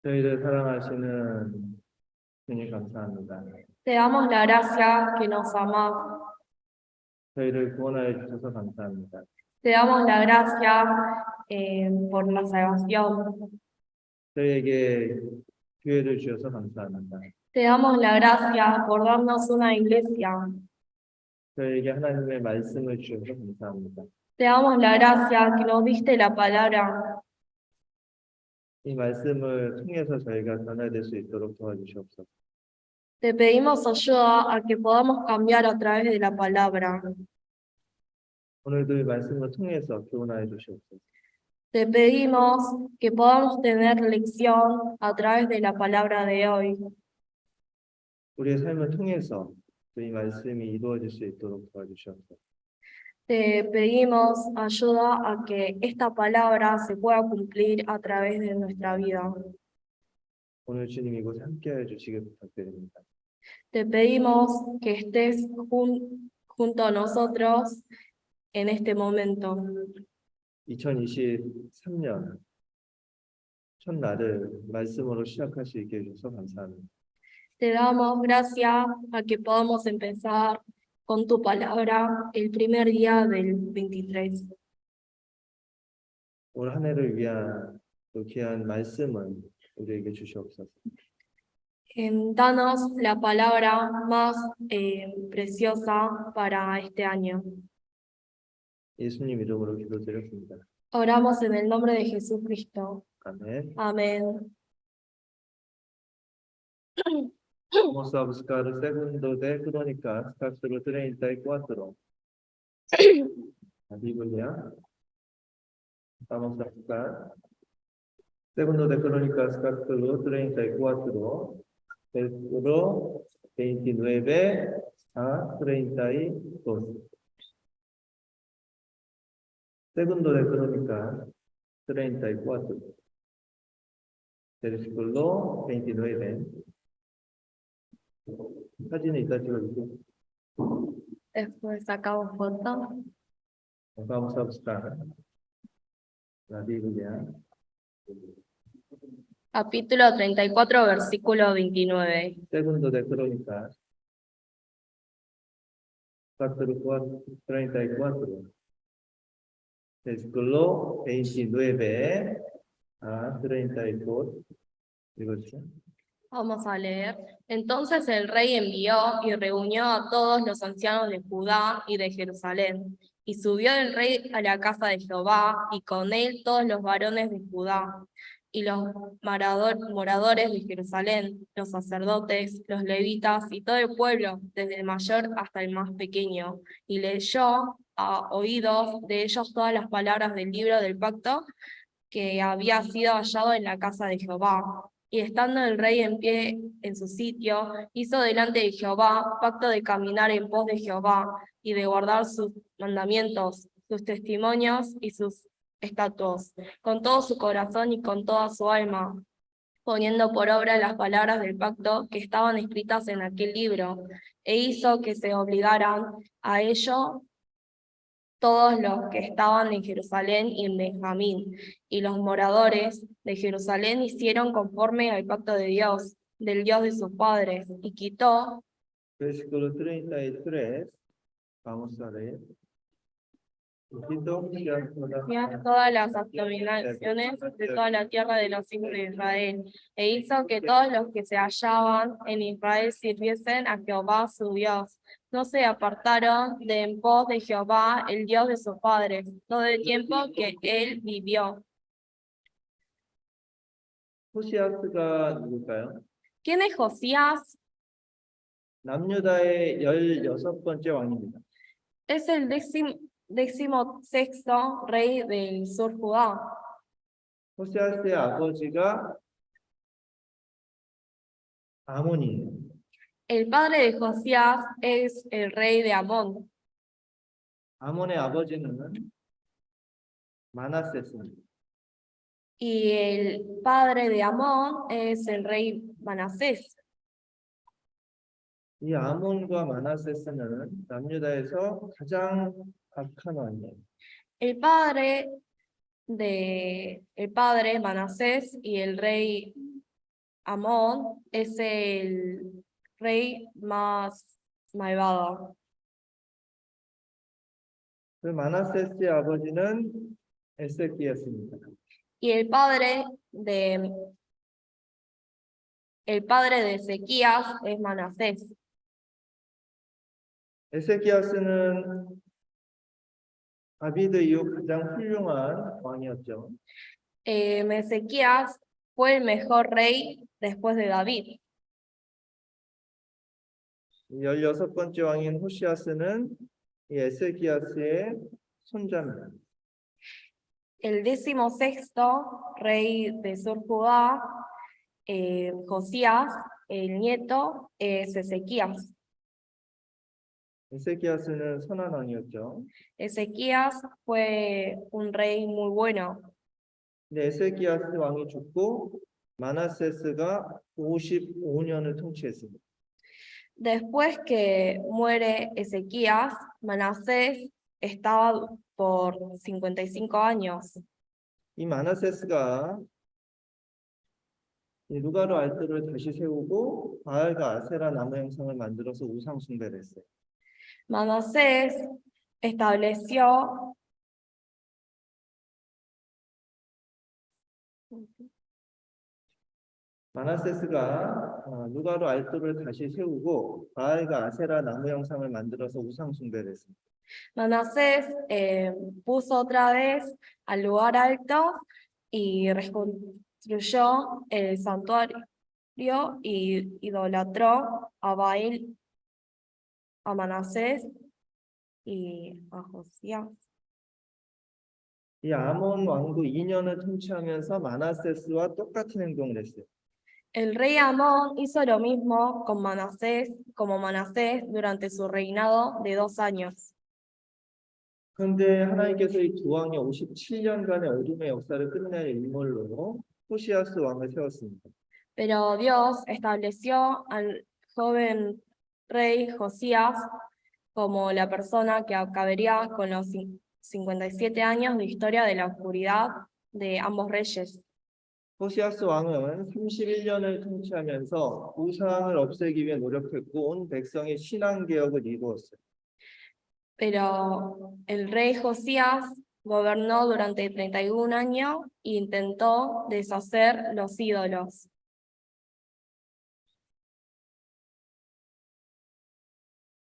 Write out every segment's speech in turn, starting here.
저희를 사랑하시는 주님 감사합니다. Te damos la gracia que nos amás. 저희를 구원하여 주셔서 감사합니다. Te damos la gracia por la salvación. 저희에게 기회를 주셔서 감사합니다. Te damos la gracia por darnos una iglesia. 저희에게 하나님의 말씀을 주셔서 감사합니다. Te damos la gracia que nos diste la palabra. 이 말씀을 통해서 저희가 변화될 수 있도록 도와주시옵소서. Te pedimos ayuda a que podamos cambiar a través de la palabra. 오늘도 이 말씀을 통해서 교훈하여 주시옵소서. Te pedimos que podamos tener lección a través de la palabra de hoy. 우리의 삶을 통해서 이 말씀이 이루어질 수 있도록 도와주시옵소서. Te pedimos ayuda a que esta palabra se pueda cumplir a través de nuestra vida. 오늘 주님 이곳에 함께하여 주시길 부탁드립니다. Te pedimos que estés junto a nosotros en este momento. 2023년 첫날을 말씀으로 시작할 수 있게 해주셔서 감사합니다. Te damos gracias a que podamos empezar con tu palabra el primer día del 23. 올 한 해를 위한 또 귀한 말씀을 우리에게 주시옵소서. Danos la palabra más preciosa para este año. 예수님 이름으로 기도드렸습니다. Oramos en el nombre de Jesucristo. 아멘. Amén. Vamos a buscar el segundo de Crónicas, capítulo 34. La Biblia. Vamos a buscar segundo de Crónicas, capítulo 34, versículo 29 a 32. Segundo de Crónicas 34, versículo 29. 사진에 있다 찍어주세요. Después sacamos foto. Vamos a buscar la Biblia. Capítulo 34, versículo 29. Segundo de Crónicas, capítulo 34, versículo 29 a 32. 읽어주세요. Vamos a leer. Entonces el rey envió y reunió a todos los ancianos de Judá y de Jerusalén. Y subió el rey a la casa de Jehová, y con él todos los varones de Judá, y los moradores de Jerusalén, los sacerdotes, los levitas, y todo el pueblo, desde el mayor hasta el más pequeño. Y leyó a oídos de ellos todas las palabras del libro del pacto que había sido hallado en la casa de Jehová. Y estando el rey en pie en su sitio, hizo delante de Jehová pacto de caminar en pos de Jehová y de guardar sus mandamientos, sus testimonios y sus estatutos, con todo su corazón y con toda su alma, poniendo por obra las palabras del pacto que estaban escritas en aquel libro, e hizo que se obligaran a ello todos los que estaban en Jerusalén y en Benjamín, y los moradores de Jerusalén hicieron conforme al pacto de Dios, del Dios de sus padres, y quitó Versículo 33. Vamos a leer. Quitó todas las abominaciones de toda la tierra de los hijos de Israel, e hizo que todos los que se hallaban en Israel sirviesen a Jehová su Dios. No se apartaron de en pos de Jehová, el Dios de sus padres, todo el tiempo que él vivió. 호시아스가 누굴까요? ¿Quién es Josías? 남유다의 16번째 왕입니다. Es el 16º rey del sur Judá. 호시아스의 아버지가 아몬이에요. El padre de Josías es el rey de Amón. 아몬의 아버지는 마나세스입니다. Y el padre de Amón es el rey Manasés. 이 아몬과 마나세스는 남유다에서 가장 악한 왕이에요. El padre Manasés y el rey Amón es el rey más malvado. 그 마나세스의 아버지는 에세키야스입니다. Y el padre de Ezequías es Manasés. 에세키야스는 다비드 이후 가장 훌륭한 왕이었죠. Ezequías fue el mejor rey después de David. 16번째 왕인 호시아스는 이 에세키야스의 손자입니다. El 16º rey de Sur Judá, Josías, el nieto, es Ezequías. 에세키야스는 선한 왕이었죠. Ezequías fue un rey muy bueno. 근데 에세키야스 왕이 죽고 마나세스가 55년을 통치했습니다. Después que muere Ezequías, Manasés estaba por 55 años. 이 마나세스가 이 누가로 알뜰을 다시 세우고 바알과 아세라 나무 형상을 만들어서 우상 숭배를 했어요. Manasés estableció 마나세스가 누가로 알뜰을 다시 세우고 바알과 아세라 나무 형상을 만들어서 우상 숭배를 했습니다. Manasés puso otra vez al lugar alto y reconstruyó el santuario y idolatró a Baal, a Manasés y a Josías. 이 아몬 왕도 2년을 통치하면서 마나세스와 똑같은 행동을 했어요. El rey Amón hizo lo mismo con Manasés, como Manasés durante su reinado de 2 años. 그런데 하나님께서 이 두 왕의 57년간의 어둠의 역사를 끝낼 인물로 호시아스 왕을 세웠습니다. Pero Dios estableció al joven rey Josías como la persona que acabaría con los 57 años de historia de la oscuridad de ambos reyes. 호시아스 왕은 31년을 통치하면서 우상을 없애기 위해 노력했고 온 백성의 신앙 개혁을 이루었어요. Pero el rey Josías gobernó durante 31 años e intentó deshacer los ídolos.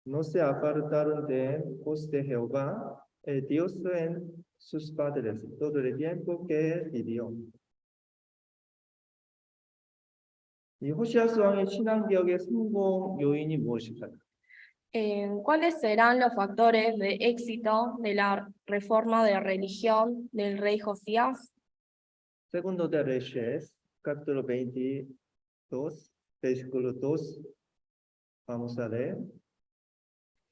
No se apartaron de los de Jehová, el Dios en sus padres, todo el tiempo que vivió. 이 호시아스 왕의 신앙 개혁의 성공 요인이 무엇일까요? ¿Cuáles serán los factores de éxito de la reforma de religión del rey Josías? Segundo de Reyes, capítulo 22, versículo 2. Vamos a leer.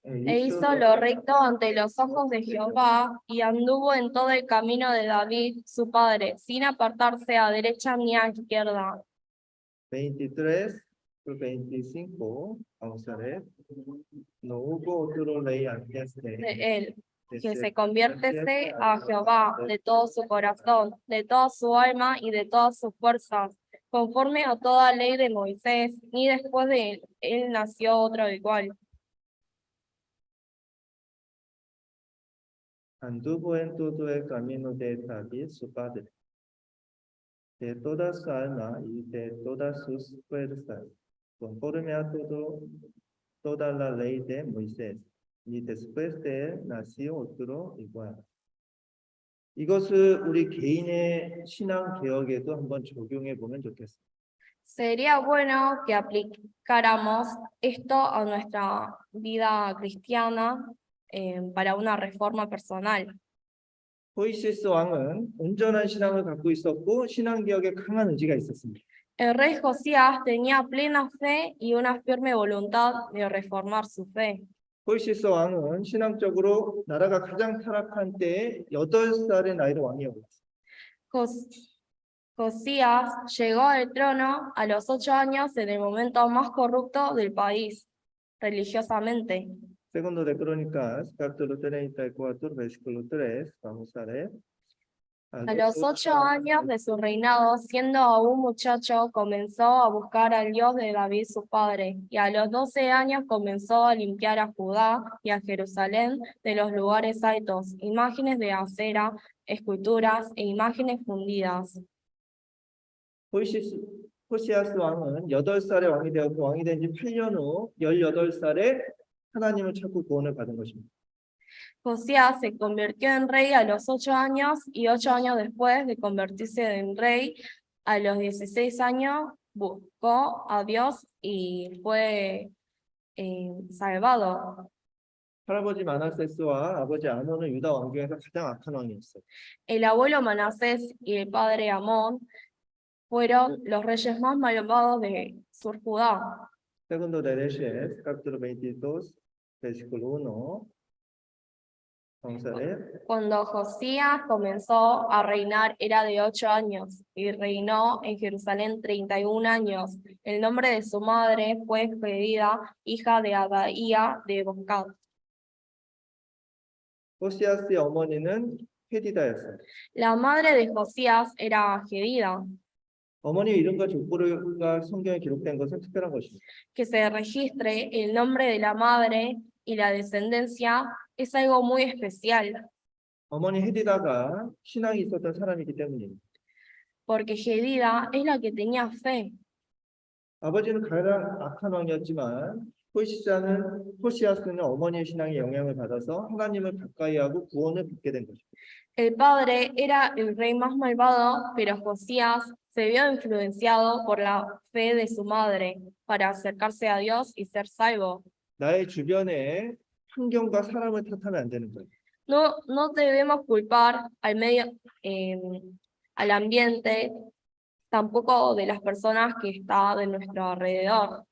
E hizo lo recto ante los ojos de Jehová, y anduvo en todo el camino de David, su padre, sin apartarse a derecha ni a izquierda. 23, 25. Vamos a leer. No hubo otro rey antes De él, que se conviértese a Jehová de todo su corazón, de toda su alma y de todas sus fuerzas, conforme a toda ley de Moisés, ni después de él nació otro igual. Anduvo en todo el camino de David, su padre, de toda su alma y de todas sus fuerzas, conforme a toda la ley de Moisés, y después de él nació otro igual. 이것을 우리 개인의 신앙 개혁에도 한번 적용해 보면 좋겠습니다. Sería bueno que aplicáramos esto a nuestra vida cristiana para una reforma personal. 호이시스 왕은 온전한 신앙을 갖고 있었고 신앙 개혁에 강한 의지가 있었습니다. El rey Josías tenía plena fe y una firme voluntad de reformar su fe. 호이시스 왕은 신앙적으로 나라가 가장 타락한 때에 8살의 나이로 왕이 올랐습니다. Josías llegó al trono a los 8 años en el momento más corrupto del país, religiosamente. Segundo de Crónicas, capítulo 34, versículo 3, vamos a leer. A los 8 años de su reinado, siendo aún muchacho, comenzó a buscar al Dios de David su padre, y a los 12 años comenzó a limpiar a Judá y a Jerusalén de los lugares altos, imágenes de acera, esculturas e imágenes fundidas. 호시아스 왕은 8살에 왕이 되었고 왕이 된 지 8년 후 18살에 하나님을 찾고 구원을 받은 것입니다. Josías se convirtió en rey a los 8 años y 8 años después de convertirse en rey, a los 16 años, buscó a Dios y fue salvado. 할아버지 마나세스와 아버지 아몬은 유다 왕 중에서 가장 악한 왕이었어요. El abuelo Manasés y el padre Amón fueron los reyes más malvados de Sur Judá. Segundo de Reyes, capítulo 22, versículo 1. Vamos a leer. Cuando Josías comenzó a reinar era de 8 años y reinó en Jerusalén 31 años. El nombre de su madre fue Jedida, hija de Adaía de Boscat. 호시아스의 어머니는 헤디다였어요. La madre de Josías era Jedida, 어머니의 이름과 족보가 성경에 기록된 것은 특별한 것입니다. que se registre el nombre de la madre y la descendencia es algo muy especial, 어머니 헤디다가 신앙이 있었던 사람이기 때문입니다. porque Jedida es la que tenía fe. 아버지는 가장 악한 왕이었지만 호시아스는 어머니의 신앙에 영향을 받아서 하나님을 가까이하고 구원을 받게 된 것입니다. El padre era el rey más malvado, pero Josías se vio influenciado por la fe de su madre para acercarse a Dios y ser salvo. 나의 주변에 환경과 사람을 탓하면 안 되는 거예요. No debemos culpar al medio, al ambiente, tampoco de las personas que están de nuestro alrededor.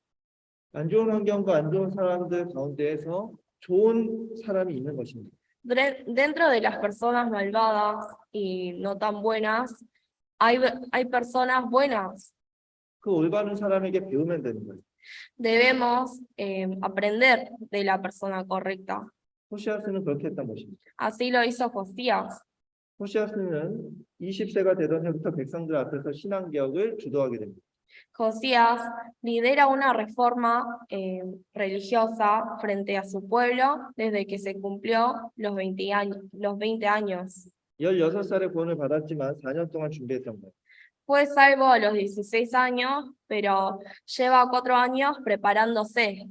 안 좋은 환경과 안 좋은 사람들 가운데에서 좋은 사람이 있는 것입니다. Dentro de las personas malvadas y no tan buenas, hay personas buenas. 그 올바른 사람에게 배우면 되는 거예요. Debemos aprender de la persona correcta. 호시아스는 그렇게 했던 것입니다. Así lo hizo Josías. 호시아스는 20세가 되던 해부터 백성들 앞에서 신앙개혁을 주도하게 됩니다. Josías lidera una reforma religiosa frente a su pueblo desde que se cumplió los 20 años. 16살에 구원을 받았지만 4년 동안 준비했던 거예요. Fue salvo a los 16 años, pero lleva 4 años preparándose.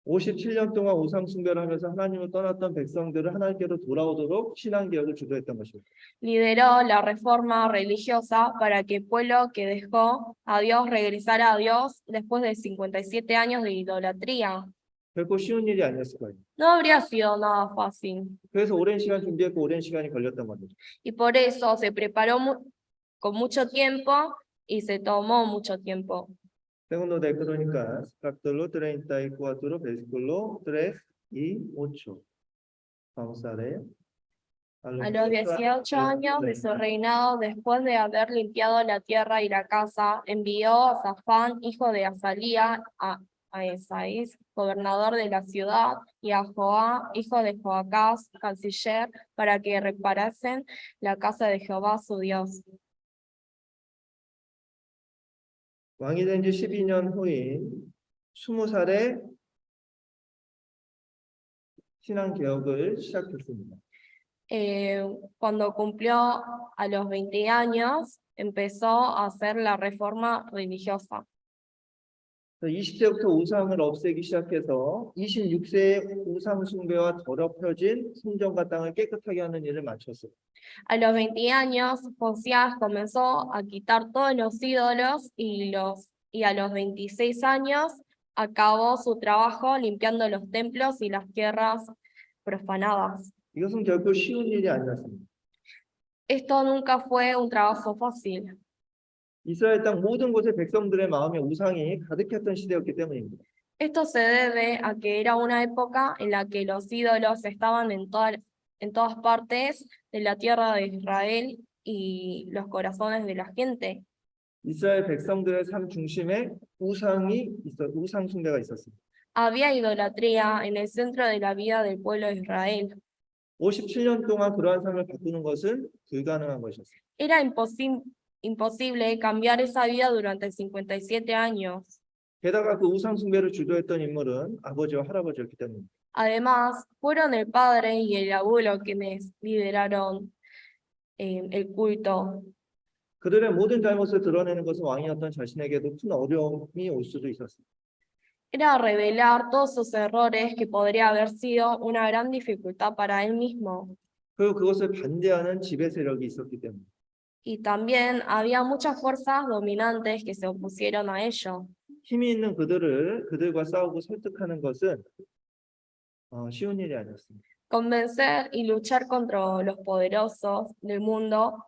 57년 동안 우상 숭배를 하면서 하나님을 떠났던 백성들을 하나님께로 돌아오도록 신앙개혁을 주도했던 것입니다. Lideró la reforma religiosa para que el pueblo que dejó a Dios regresara a Dios después de 57 años de idolatría. 결코 쉬운 일이 아니었을 거예요. No habría sido nada fácil. 그래서 오랜 시간 준비했고 오랜 시간이 걸렸던 겁니다. Y por eso se preparó con mucho tiempo y se tomó mucho tiempo. Segundo de Crónicas, capítulo 34, versículo 3 y 8. Vamos a leer. A los 18 años de su reinado, después de haber limpiado la tierra y la casa, envió a Safán, hijo de Azalía, a Esaías, gobernador de la ciudad, y a Joá, hijo de Joacás, canciller, para que reparasen la casa de Jehová su Dios. 왕이 된 지 12년 후인 20살에 신앙개혁을 시작했습니다. Cuando cumplió a los 20 años, empezó a hacer la reforma religiosa. 20세부터 우상을 없애기 시작해서 26세에 우상 숭배와 더럽혀진 성전과 땅을 깨끗하게 하는 일을 마쳤어요. A los 20 años, Josías comenzó a quitar todos los ídolos y a los 26 años acabó su trabajo limpiando los templos y las tierras profanadas. 이것은 결코 쉬운 일이 아니었습니다. Esto nunca fue un trabajo fácil. 이스라엘 땅 모든 곳에 백성들의 마음에 우상이 가득했던 시대였기 때문입니다. Esto se debe a que era una época en la que los ídolos estaban en todas partes de la tierra de Israel y los corazones de la gente. 이스라엘 백성들의 삶 중심에 우상 숭배가 있었습니다. Había idolatría en el centro de la vida del pueblo de Israel. 57년 동안 그러한 삶을 바꾸는 것은 불가능한 것이었어요. Era imposible cambiar esa vida durante 57 años. 게다가 그 우상 숭배를 주도했던 인물은 아버지와 할아버지였기 때문입니다. Además, fueron el padre y el abuelo quienes lideraron el culto. 그들의 모든 잘못을 드러내는 것은 왕이었던 자신에게도 큰 어려움이 올 수도 있었습니다. Era revelar todos sus errores que podría haber sido una gran dificultad para él mismo. 그리고 그것을 반대하는 지배 세력이 있었기 때문에 Y también había muchas fuerzas dominantes que se opusieron a ello. 힘이 있는 그들과 싸우고 설득하는 것은 쉬운 일이 아니었습니다. Convencer y luchar contra los poderosos del mundo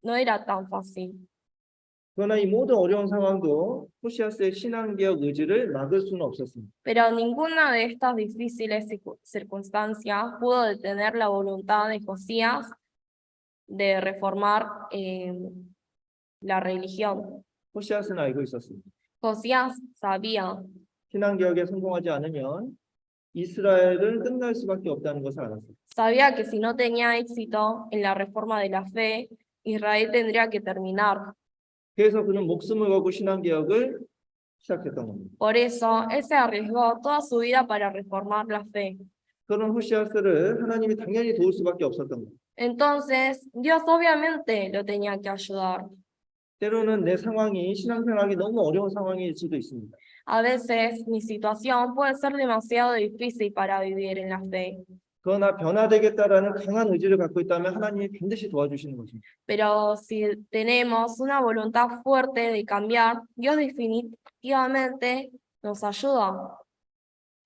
no era tan fácil. 그러나 이 모든 어려운 상황도 호시아스의 신앙개혁 의지를 막을 수는 없었습니다. Pero ninguna de estas difíciles circunstancias pudo detener la voluntad de Josías de reformar la religión. 호시아스는 알고 있었습니다. Josías sabía 신앙개혁에 성공하지 않으면 이스라엘은 끝날 수밖에 없다는 것을 알았습니다. Sabía que si no tenía éxito en la reforma de la fe, Israel tendría que terminar. 그래서 그는 목숨을 걸고 신앙개혁을 시작했던 겁니다. Por eso, él se arriesgó toda su vida para reformar la fe. 그런 호시아스를 하나님이 당연히 도울 수밖에 없었던 겁니다. Entonces, Dios obviamente lo tenía que ayudar. 때로는 내 상황이 신앙생활하기 너무 어려운 상황일 수도 있습니다. A veces, mi situación puede ser demasiado difícil para vivir en la fe. 그러나 변화되겠다라는 강한 의지를 갖고 있다면 하나님이 반드시 도와주시는 것입니다. Pero si tenemos una voluntad fuerte de cambiar, Dios definitivamente nos ayuda.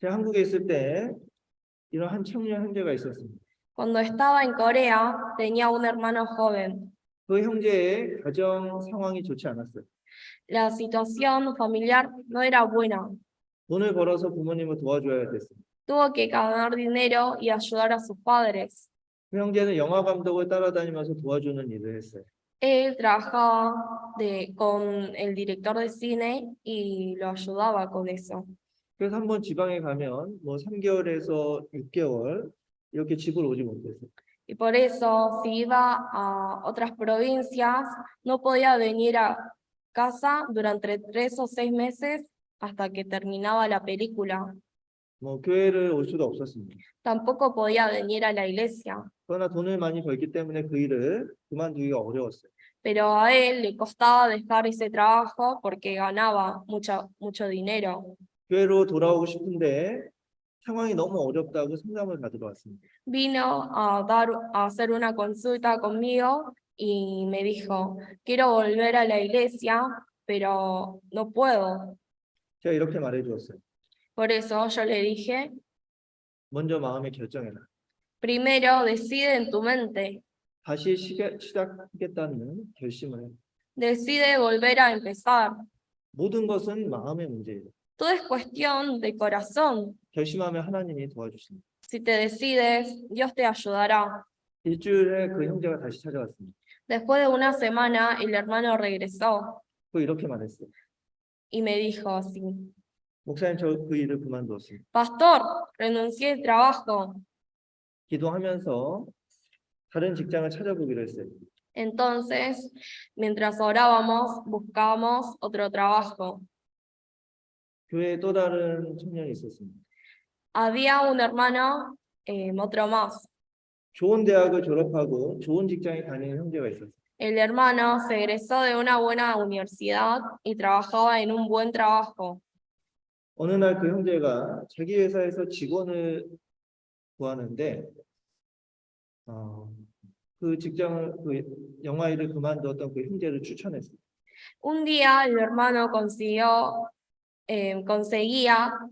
제가 한국에 있을 때 이런 한 청년 형제가 있었습니다. Cuando estaba en Corea, tenía un hermano joven. 그 형제의 가정 상황이 좋지 않았어요. La situación familiar no era buena. 돈을 벌어서 부모님을 도와줘야 됐어요. Tuvo que ganar dinero y ayudar a sus padres. 그 형제는 영화 감독을 따라다니면서 도와주는 일을 했어요. Él trabajaba con el director de cine y lo ayudaba con eso. 그래서 한번 지방에 가면 뭐 3개월에서 6개월 이렇게 집을 오지 못했어요. Y por eso, si iba a otras provincias, no podía venir a casa durante 3 o 6 meses hasta que terminaba la película. 뭐 교회를 올 수도 없었습니다. Tampoco podía venir a la iglesia. 그러나 돈을 많이 벌기 때문에 그 일을 그만두기가 어려웠어요. Pero a él le costaba dejar ese trabajo porque ganaba mucho dinero. 교회로 돌아오고 싶은데 상황이 너무 어렵다고 상담을 받으러 왔습니다. Vino a hacer una consulta conmigo y me dijo, quiero volver a la iglesia, pero no puedo. 제가 이렇게 말해 주었어요. Por eso yo le dije, 먼저 마음에 결정해라. primero decide en tu mente, 다시 시작하겠다는 결심을 해요. decide volver a empezar. 모든 것은 마음의 문제예요. Todo es cuestión de corazón. 결심하면 하나님이 도와주십니다. Si te decides, Dios te ayudará. 일주일에 그 형제가 다시 찾아왔습니다. Después de una semana, el hermano regresó 그 이렇게 말했어요. y me dijo así, 목사님 저 그 일을 그만두었습니다. Pastor, renuncié al trabajo. 기도하면서 다른 직장을 찾아보기로 했어요. Entonces, mientras orábamos, buscábamos otro trabajo. 교회에 또 다른 청년이 있었습니다. Había un hermano, otro más. 좋은 대학을 졸업하고 좋은 직장에 다니는 형제가 있었어요. El hermano se egresó de una buena universidad y trabajaba en un buen trabajo. 어느 날 그 형제가 자기 회사에서 직원을 구하는데 그 직장을 그 영화 일을 그만두었던 그 형제를 추천했어요. Un día el hermano conseguía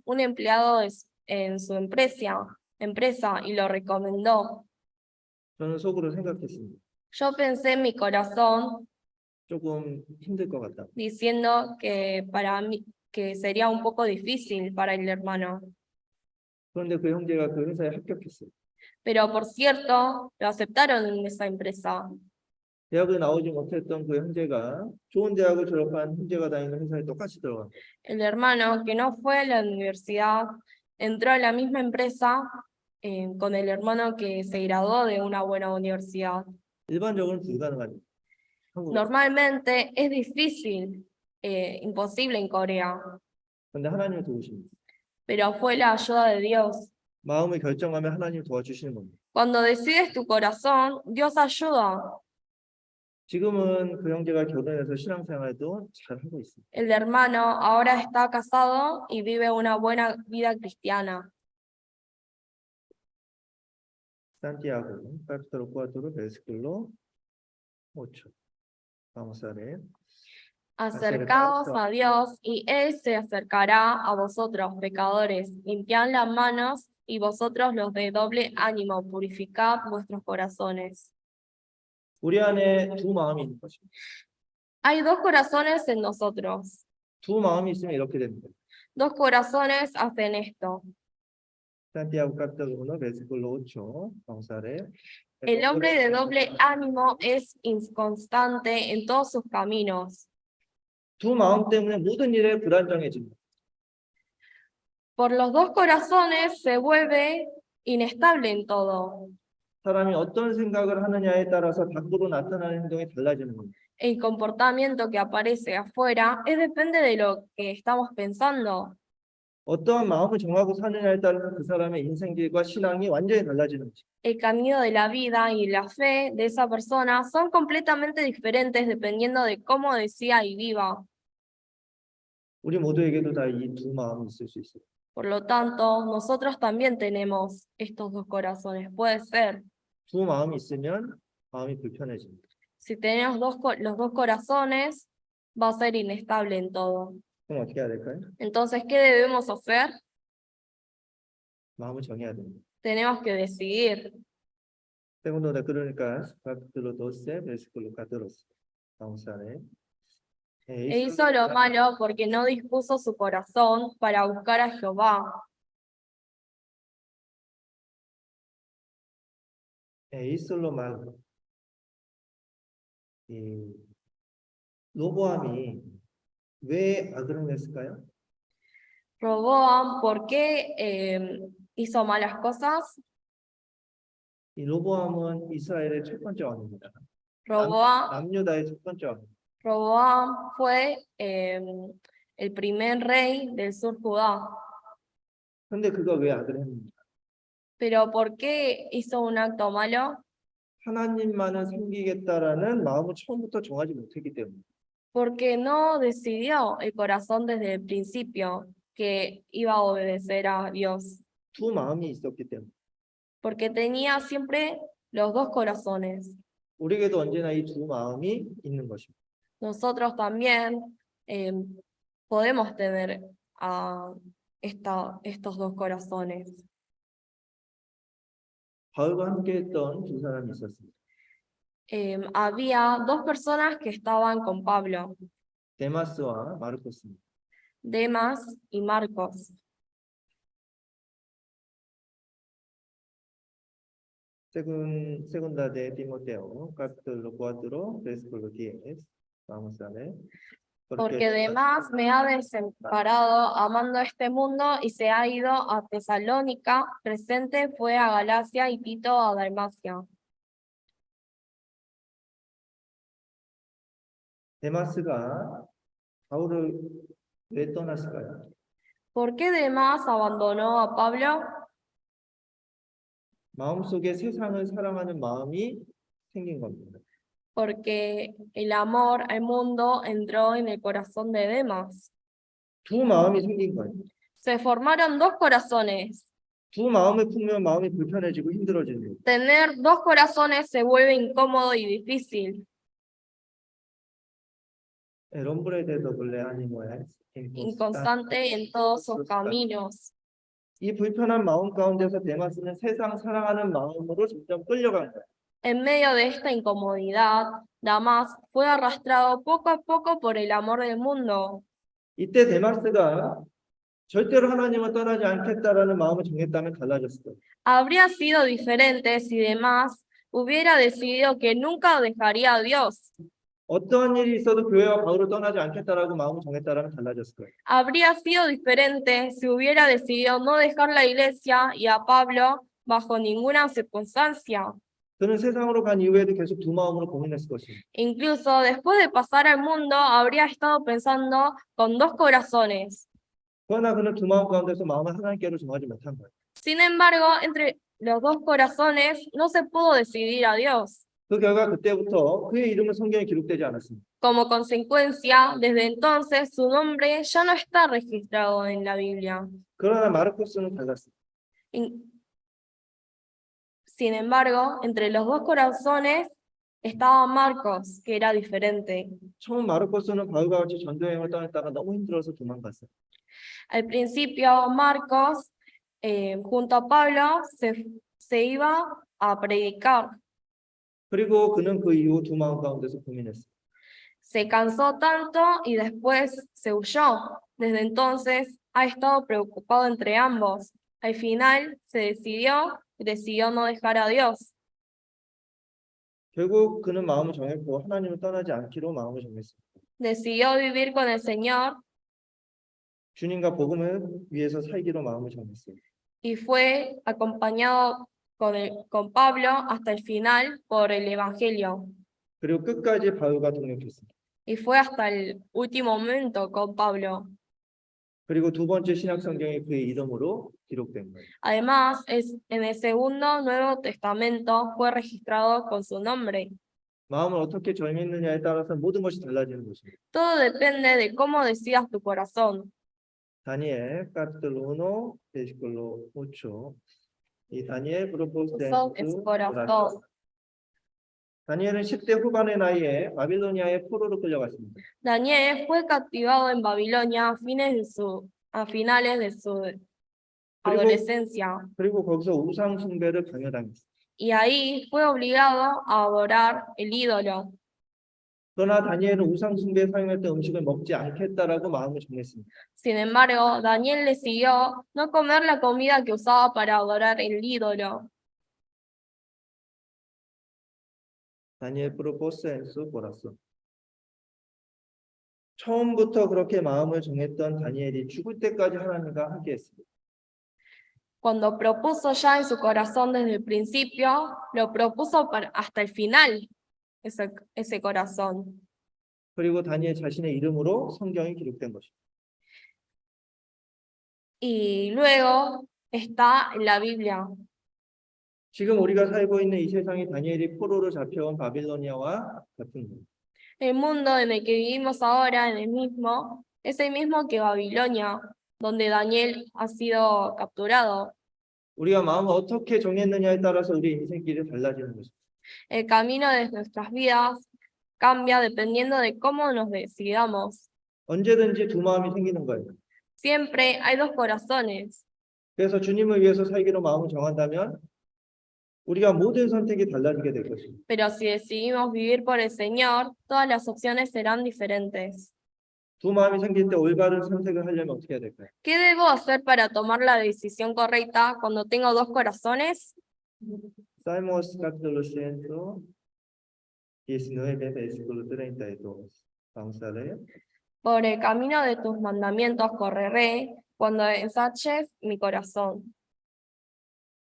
un empleado en su empresa y lo recomendó. 저는 속으로 생각했습니다. Yo pensé en mi corazón 조금 힘들 것 같다. diciendo que para mí que sería un poco difícil para el hermano. 그런데 그 형제가 그 회사에 합격했어요. Pero por cierto, lo aceptaron en esa empresa. 대학을 나오지 못했던 그 형제가 좋은 대학을 졸업한 형제가 다니는 회사에 똑같이 들어간 거예요. El hermano que no fue a la universidad entró a la misma empresa con el hermano que se graduó de una buena universidad. 일반적으로는 불가능하죠. 한국에서. Normalmente es difícil, imposible en Corea, 근데 하나님이 도우십니다. pero fue la ayuda de Dios. 마음을 결정하면 하나님이 도와주시는 겁니다. Cuando decides tu corazón, Dios ayuda. 지금은 그 형제가 결혼해서 신앙생활도 잘 하고 있습니다. El hermano ahora está casado y vive una buena vida cristiana. 산티아고, capítulo 4, versículo 8. Vamos a leer. Acercaos a Dios y Él se acercará a vosotros, pecadores. Limpiad las manos y vosotros los de doble ánimo, purificad vuestros corazones. 우리 안에 두 마음이 있는 것입니다. Hay dos corazones en nosotros. 두 마음이 있으면 이렇게 됩니다. Dos corazones hacen esto. Santiago capítulo 1, versículo 8. Vamos a leer. El hombre de doble ánimo es inconstante en todos sus caminos. 두 마음 때문에 모든 일에 불안정해집니다. Por los dos corazones se vuelve inestable en todo. 사람이 어떤 생각을 하느냐에 따라서 밖으로 나타나는 행동이 달라지는 겁니다. El comportamiento que aparece afuera depende de lo que estamos pensando. 어떠한 마음을 정하고 사느냐에 따라서 그 사람의 인생길과 신앙이 완전히 달라지는 것입니다. El camino de la vida y la fe de esa persona son completamente diferentes dependiendo de cómo decida y viva. 우리 모두에게도 다 이 두 마음이 있을 수 있어요. Por lo tanto, nosotros también tenemos estos dos corazones. Puede ser. 두 마음이 있으면 마음이 불편해집니다. Si tenemos los dos corazones, va a ser inestable en todo. 그럼 어떻게 해야 될까요? Entonces, ¿qué debemos hacer? 마음을 정해야 됩니다. Tenemos que decidir. Segundo de Crónicas, capítulo 12, versículo 14. Vamos a leer. E hizo lo malo porque no dispuso su corazón para buscar a Jehová. 있을 로 말. 로보암이 왜 악을 했을까요? Roboam, ¿por qué hizo malas cosas? 이 로보암은 이스라엘의 첫 번째 왕입니다. Roboam, 남유다의 첫 번째 왕. Roboam fue el primer rey del sur Judá. 근데 그가 왜 악을 했는가? Pero ¿por qué hizo un acto malo? 하나님만을 섬기겠다라는 마음을 처음부터 정하지 못했기 때문에. Porque no decidió el corazón desde el principio que iba a obedecer a Dios. 두 마음이 있었기 때문에. Porque tenía siempre los dos corazones. 우리에게도 언제나 이 두 마음이 있는 것입니다. Nosotros también podemos tener estos dos corazones. 바울과 함께했던 두 사람이 있었습니다. Había dos personas que estaban con Pablo, 데마스와 마르코스입니다. Demas y Marcos. Segunda de Timoteo, capítulo 4, versículo 10. Vamos a ver. Porque Demas me ha desamparado amando este mundo y se ha ido a Tesalónica, presente fue a Galacia y Tito a Dalmacia. 데마스가 바울을 왜 떠났을까요? ¿Por qué Demas abandonó a Pablo? 마음속에 세상을 사랑하는 마음이 생긴 겁니다. Porque el amor al mundo entró en el corazón de Demas. 두 마음이 생긴 거예요. Se formaron dos corazones. 두 마음을 품으면 마음이 불편해지고 힘들어지는 거예요. Tener dos corazones se vuelve incómodo y difícil. El hombre de doble ánimo es Inconstante en todos sus caminos. 이 불편한 마음 가운데서 데마스는 세상 사랑하는 마음으로 점점 끌려간 거예요. En medio de esta incomodidad, Damas fue arrastrado poco a poco por el amor del mundo. 이때 데마스가 절대로 하나님을 떠나지 않겠다라는 마음을 정했다면 달라졌을 거예요. Habría sido diferente si Demas hubiera decidido que nunca dejaría a Dios. 어떠한 일이 있어도 교회와 바울을 떠나지 않겠다라고 마음을 정했다라면 달라졌을 거예요. Habría sido diferente si hubiera decidido no dejar la iglesia y a Pablo bajo ninguna circunstancia. 그는 세상으로 간 이후에도 계속 두 마음으로 고민했을 것입니다. Incluso después de pasar al mundo, habría estado pensando con dos corazones. 그러나 그는 두 마음 가운데서 마음을 하나님께로 정하지 못한 거예요. Sin embargo, entre los dos corazones no se pudo decidir a Dios. 그 결과 그때부터 그의 이름은 성경에 기록되지 않았습니다. Como consecuencia, desde entonces su nombre ya no está registrado en la Biblia. 그러나 마르코스는 달랐습니다. Sin embargo, entre los dos corazones estaba Marcos, que era diferente. 처음 마르코스는 바울과 같이 전도 여행을 떠났다가 너무 힘들어서 도망갔어요. Al principio, Marcos, junto a Pablo, se iba a predicar. 그리고 그는 그 이후 두 마음 가운데서 고민했어요. Se cansó tanto y después se huyó. Desde entonces ha estado preocupado entre ambos. Al final se decidió no dejar a Dios. 결국 그는 마음을 정했고 하나님을 떠나지 않기로 마음을 정했습니다. Decidió vivir con el Señor 주님과 복음을 위해서 살기로 마음을 정했어요. y fue acompañado con Pablo hasta el final por el Evangelio. 그리고 끝까지 바울과 동역했습니다. Y fue hasta el último momento con Pablo. 그리고 두 번째 신약 성경이 그의 이름으로 기록된 거예요. Además, en el segundo Nuevo Testamento fue registrado con su nombre. 마음을 어떻게 정했느냐에 따라서 모든 것이 달라지는 것입니다. Todo depende de cómo decidas tu corazón. 다니엘 capítulo 1 versículo 8. 이 다니엘 Puso en su corazón. 다니엘은 10대 후반의 나이에 바빌로니아의 포로로 끌려갔습니다. Daniel fue captivado en Babilonia a finales de su adolescencia. 그리고 거기서 우상 숭배를 강요당했습니다. Y ahí fue obligado a adorar el ídolo. 그러나 다니엘은 우상 숭배에 사용했던 음식을 먹지 않겠다라고 마음을 정했습니다. Sin embargo, Daniel decidió no comer la comida que usaba para adorar el ídolo. 다니엘 propuso en su corazón. 처음부터 그렇게 마음을 정했던 다니엘이 죽을 때까지 하나님과 함께했습니다. Cuando propuso ya en su corazón desde el principio, lo propuso hasta el final, ese corazón. 그리고 다니엘 자신의 이름으로 성경이 기록된 것입니다. Y luego está en la Biblia. 지금 우리가 살고 있는 이 세상이 다니엘이 포로로 잡혀온 바빌로니아와 같은 거예요. El mundo en el que vivimos ahora es el mismo que Babilonia, donde Daniel ha sido capturado. 우리가 마음을 어떻게 정했느냐에 따라서 우리 인생길이 달라지는 것입니다. El camino de nuestras vidas cambia dependiendo de cómo nos decidamos. 언제든지 두 마음이 생기는 거예요. Siempre hay dos corazones. 그래서 주님을 위해서 살기로 마음을 정한다면 우리가 모든 선택이 달라지게 될 것입니다. Pero si decidimos vivir por el Señor, todas las opciones serán diferentes. 두 마음이 생길 때 올바른 선택을 하려면 어떻게 해야 될까요? ¿Qué debo hacer para tomar la decisión correcta cuando tengo dos corazones? Salmos capítulo 119 versículo 32. Vamos a leer. Por el camino de tus mandamientos correré cuando ensanches mi corazón.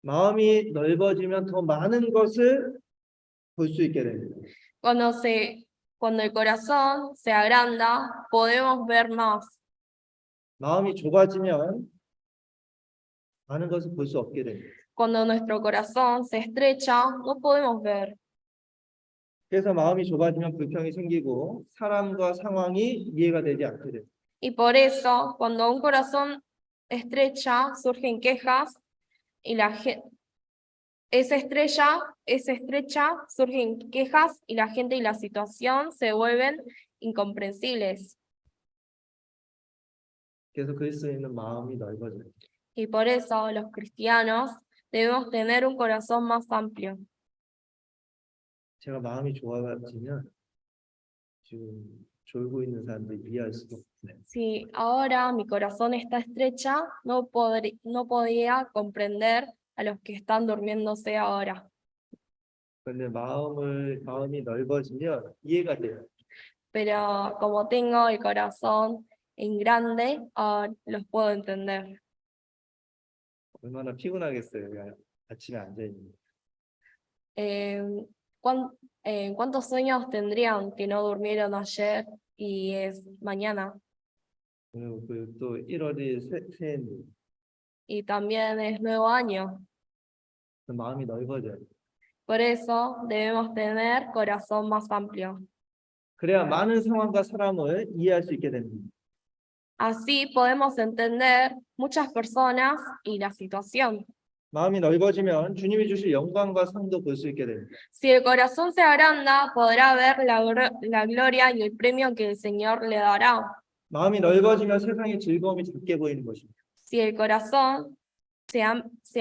마음이 넓어지면 더 많은 것을 볼 수 있게 됩니다. Cuando el corazón se agranda, podemos ver más. 마음이 좁아지면 많은 것을 볼 수 없게 됩니다. Cuando nuestro corazón se estrecha, no podemos ver. 그래서 마음이 좁아지면 불평이 생기고 사람과 상황이 이해가 되지 않게 됩니다. Y por eso, cuando un corazón estrecha, surgen quejas y surgen quejas y la gente y la situación se vuelven incomprensibles. 그래서 그리스도인은 마음이 넓어져요. Y por eso los cristianos debemos tener un corazón más amplio. 제가 마음이 좁아지면 지금 졸고 있는 사람들 이해할 수가 없네요. Si ahora mi corazón está estrecha, no podía comprender a los que están durmiéndose ahora. 그런데 마음이 넓어지면 이해가 돼요. Pero como tengo el corazón en grande, los puedo entender. 얼마나 피곤하겠어요. 아침에 앉아 있는 거. ¿Cuántos sueños tendrían que no durmieron ayer y es mañana? 그리고 또 1월이 새해인데 Y también es nuevo año. 그 마음이 넓어져요. Por eso debemos tener corazón más amplio. 그래야 많은 상황과 사람을 이해할 수 있게 됩니다. Así podemos entender muchas personas y la situación. 마음이 넓어지면 주님이 주실 영광과 상도 볼 수 있게 됩니다. Si el corazón se agranda, podrá ver la gloria y el premio que el Señor le dará. 마음이 넓어지면 세상의 즐거움이 작게 보이는 것입니다. Si el corazón se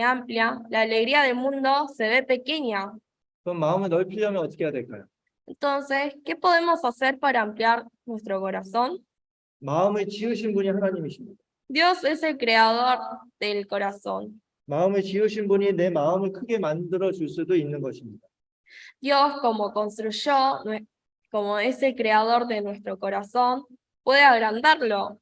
amplia, la alegría del mundo se ve pequeña. 그럼 마음을 넓히려면 어떻게 해야 될까요? Entonces, ¿qué podemos hacer para ampliar nuestro corazón? 마음을 지으신 분이 하나님이십니다. Dios es el creador del corazón. 마음을 지으신 분이 내 마음을 크게 만들어 줄 수도 있는 것입니다. Dios, como es el creador de nuestro corazón, puede agrandarlo.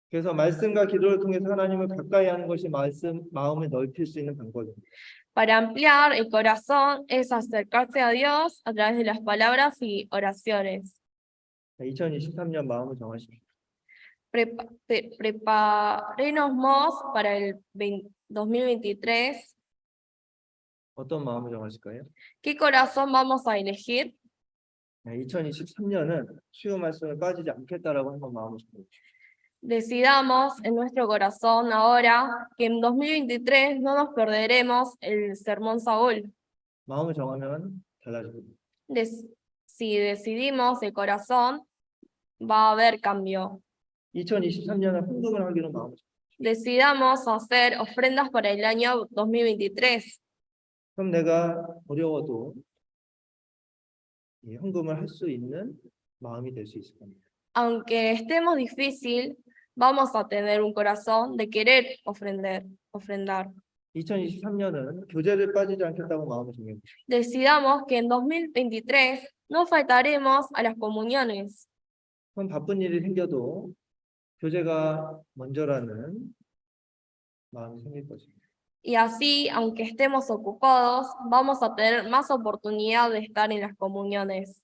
그래서 말씀과 기도를 통해서 하나님을 가까이 하는 것이 마음을 넓힐 수 있는 방법입니다. Para ampliar el corazón es acercarse a Dios a través de las palabras y oraciones. 2023년 마음을 정하십시오. Preparémonos para el 2023. 어떤 마음을 정하실까요? ¿Qué corazón vamos a elegir? 2023년은 수요 말씀에 빠지지 않겠다라고 한번 마음을 정하십시오. Decidamos en nuestro corazón ahora que en 2023 no nos perderemos el sermón Saúl. 마음을 정하면 달라집니다. Si decidimos el corazón, va a haber cambio. 2023년에 헌금을 하기로 마음을 정하십시오. Decidamos hacer ofrendas para el año 2023. 그럼 내가 어려워도 이 헌금을 할 수 있는 마음이 될 수 있을 겁니다. Aunque estemos difícil, vamos a tener un corazón de querer ofrendar. 2023년은 교제를 빠지지 않겠다고 마음을 정해 보십시오. Decidamos que en 2023 no faltaremos a las comuniones. 그럼 바쁜 일이 생겨도 교제가 먼저라는 마음이 생길 것입니다. Y así, aunque estemos ocupados, vamos a tener más oportunidad de estar en las comuniones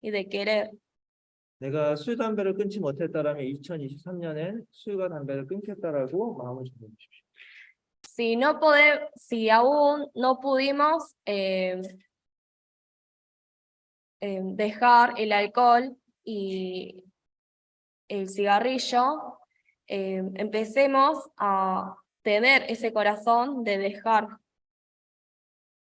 y de querer. 내가 술 담배를 끊지 못했다라면 2023년엔 술과 담배를 끊겠다라고 마음을 정해 보십시오. Si aún no pudimos dejar el alcohol y el cigarrillo, empecemos a tener ese corazón de dejar.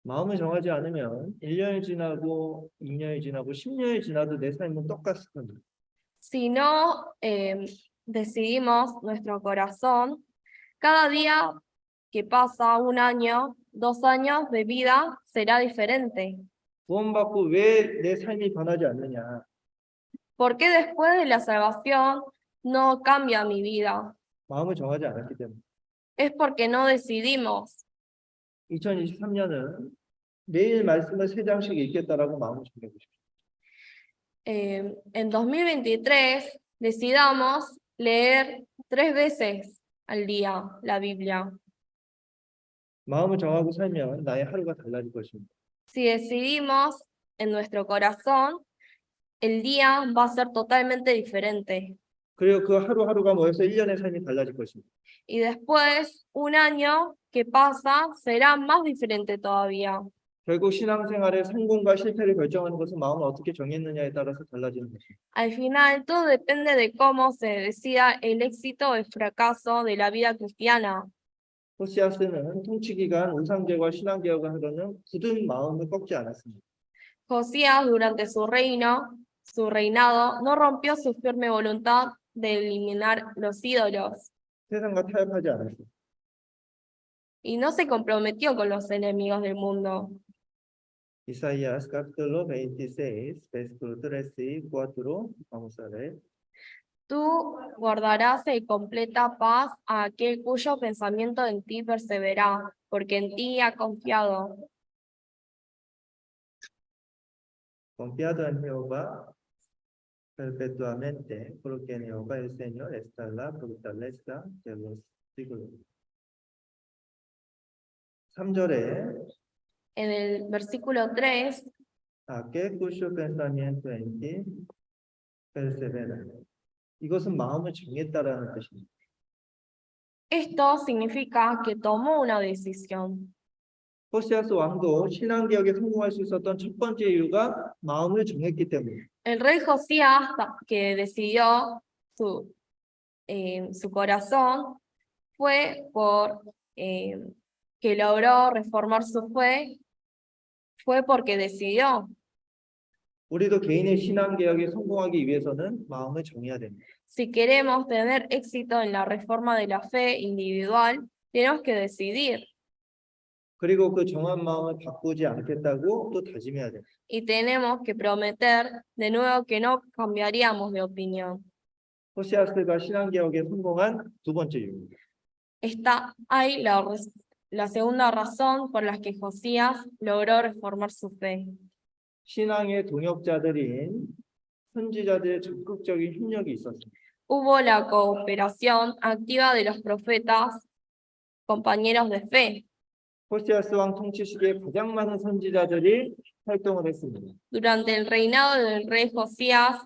마음을 정하지 않으면 1년이 지나고 2년이 지나고 10년이 지나도 내 삶은 똑같을 겁니다. Si no decidimos nuestro corazón, cada día que pasa, 1 año, 2 años de vida será diferente. 구원받고 왜 내 삶이 변하지 않느냐? ¿Por qué después de la salvación no cambia mi vida? 마음을 정하지 않았기 때문에. Es porque no decidimos. 2023년은 매일 말씀을 3장씩 읽겠다라고 마음을 정해 보십시오. En 2023 decidamos leer 3 veces al día la Biblia. 마음을 정하고 살면 나의 하루가 달라질 것입니다. Si decidimos en nuestro corazón, el día va a ser totalmente diferente. 그리고 그 하루하루가 모여서 1년의 삶이 달라질 것입니다. Y después, 1 año que pasa será más diferente todavía. 결국 신앙생활의 성공과 실패를 결정하는 것은 마음을 어떻게 정했느냐에 따라서 달라지는 것입니다. Al final, todo depende de cómo se decida el éxito o el fracaso de la vida cristiana. 호시아스는 통치기간 우상제과 신앙개혁을 하려는 굳은 마음을 꺾지 않았습니다. Josías, durante su reinado, no rompió su firme voluntad de eliminar los ídolos 세상과 타협하지 않았습니다. y no se comprometió con los enemigos del mundo. Isaías capítulo 26, versículo 13 y 4, vamos a leer. Tú guardarás en completa paz a aquel cuyo pensamiento en ti persevera, porque en ti ha confiado. Confiado en Jehová perpetuamente, porque en Jehová el Señor está la fortaleza de los siglos. 3절에 En el versículo 3, 깨끗이 pensamiento en ti persevera. 이것은 마음을 정했다라는 뜻입니다. esto significa que tomó una decisión. 호시아스 왕도 신앙개혁에 성공할 수 있었던 첫 번째 이유가 마음을 정했기 때문에. El rey Josías, que decidió su corazón, fue por que logró reformar su fe, fue porque decidió. 우리도 개인의 신앙개혁에 성공하기 위해서는 마음을 정해야 됩니다. Si queremos tener éxito en la reforma de la fe individual, tenemos que decidir 그리고 그 정한 마음을 바꾸지 않겠다고 또 다짐해야 됩니다. y tenemos que prometer de nuevo que no cambiaríamos de opinión. 호시아스가 신앙개혁에 성공한 두 번째 이유입니다. Está ahí la segunda razón por la que Josías logró reformar su fe. 신앙의 동역자들인 선지자들의 적극적인 협력이 있었습니다. Hubo la cooperación activa de los profetas, compañeros de fe. 호시아스 왕 통치 시기에 가장 많은 선지자들이 활동을 했습니다. Durante el reinado del rey Josías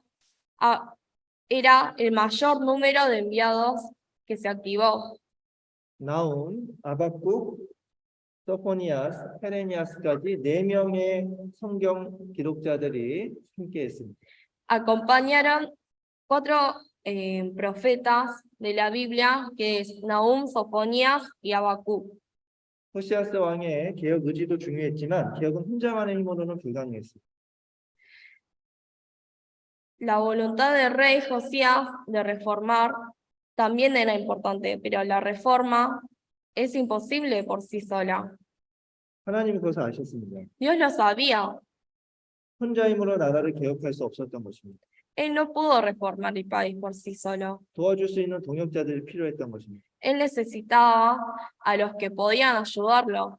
era el mayor número de enviados que se activó. 나온, 아박국, 소포니아스, 헤레니아스까지 4명의 성경 기록자들이 함께했습니다. Acompañaron 4 profetas de la Biblia, que es Nahum, Sofonías y Habacuc. 호시아스 왕의 개혁 의지도 중요했지만 개혁은 혼자만의 힘으로는 불가능했습니다. La voluntad del rey Josías de reformar también era importante, pero la reforma es imposible por sí sola. 하나님이 그것을 아셨습니다. Dios lo sabía. 혼자 힘으로 나라를 개혁할 수 없었던 것입니다. Él no pudo reformar el país por sí solo. 도와줄 수 있는 동역자들이 필요했던 것입니다. Él necesitaba a los que podían ayudarlo.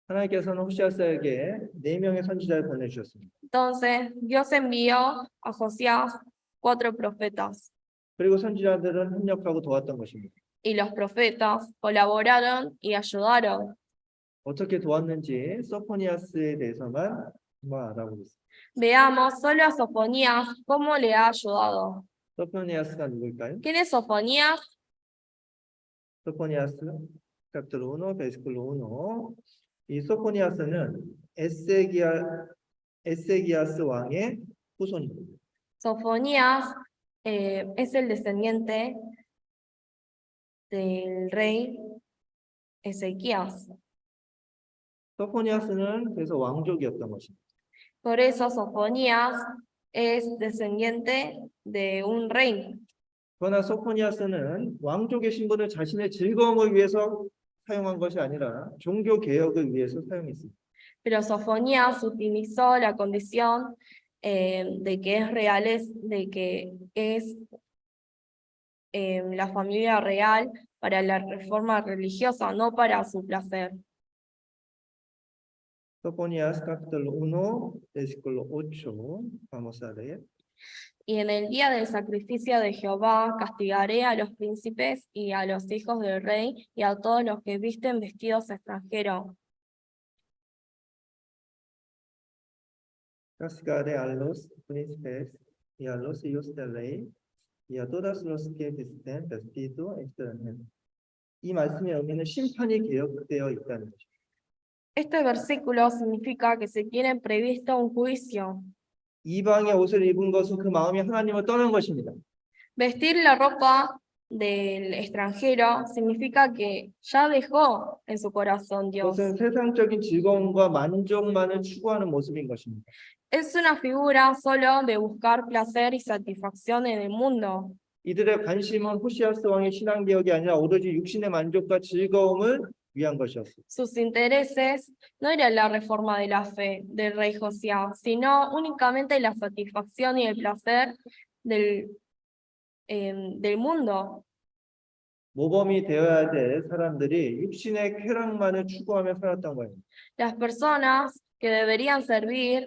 하나님께서는 호시아스에게 4명의 선지자를 보내주셨습니다. Entonces, Dios envió a Josías 4 profetas. 그리고 선지자들은 협력하고 도왔던 것입니다. Y los profetas colaboraron y ayudaron. 어떻게 도왔는지 소포니아스에 대해서만 한번 알아보겠습니다. Veamos solo a Sofonías cómo le ha ayudado. 소포니아스가 누굴까요? ¿Quién es Sofonías? 소포니아스 capítulo 1, versículo 1. 이 소포니아스는 에세기야스 왕의 후손입니다. Sofonías es el descendiente del rey Ezequías. 소포니아스는 그래서 왕족이었던 것입니다. Por eso Sofonías es descendiente de un rey. 그러나 소포니아스는 왕족의 신분을 자신의 즐거움을 위해서 사용한 것이 아니라 종교 개혁을 위해서 사용했습니다. Pero Sofonías utilizó la condición de que es real, de que es la familia real para la reforma religiosa, no para su placer. Sofonías capítulo 1, versículo 8. Vamos a leer. Y en el día del sacrificio de Jehová castigaré a los príncipes y a los hijos del rey y a todos los que visten vestidos extranjeros. Castigaré a los príncipes y a los hijos del rey y a todos los que visten vestido extranjero. 이 말씀의 의미는 심판이 개혁되어 있다는 것입니다. Este versículo significa que se tiene previsto un juicio. 이방의 옷을 입은 것은 그 마음이 하나님을 떠난 것입니다. Vestir la ropa del extranjero significa que ya dejó en su corazón Dios. 그것은 세상적인 즐거움과 만족만을 추구하는 모습인 것입니다. Es una figura solo de buscar placer y satisfacción en el mundo. 이들의 관심은 호시아스 왕의 신앙 개혁이 아니라 오로지 육신의 만족과 즐거움을 위한 것이었습니다. Sus intereses no era la reforma de la fe del rey Josías, sino únicamente la satisfacción y el placer del mundo. 모범이 되어야 될 사람들이 육신의 쾌락만을 추구하며 살았던 거예요. Las personas que deberían servir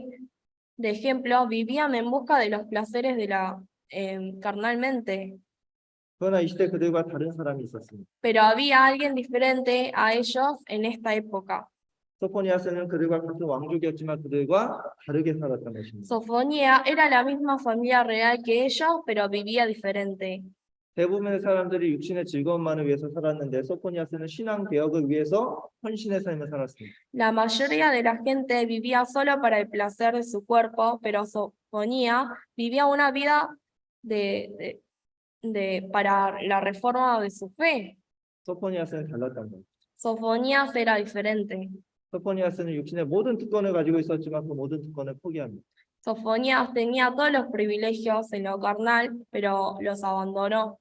de ejemplo vivían en busca de los placeres de la carnalmente. 그러나 이 시대 그들과 다른 사람이 있었습니다. Pero había alguien diferente a ellos en esta época. 소포니아스는 그들과 같은 왕족이었지만 그들과 다르게 살았던 것입니다. Sofonía era la misma familia real que ellos, pero vivía diferente. 대부분의 사람들이 육신의 즐거움만을 위해서 sal았는데 소포니아스는 신앙 개혁을 위해서 헌신의 삶을 살았습니다. La mayoría de la gente vivía solo para el placer de su cuerpo, pero Sofonía vivía una vida para la reforma de su fe. 소포니아스는 달랐던 거예요. Sofonías era diferente. 소포니아스는 육신의 모든 특권을 가지고 있었지만 그 모든 특권을 포기합니다. Sofonías tenía todos los privilegios en lo carnal, pero los abandonó.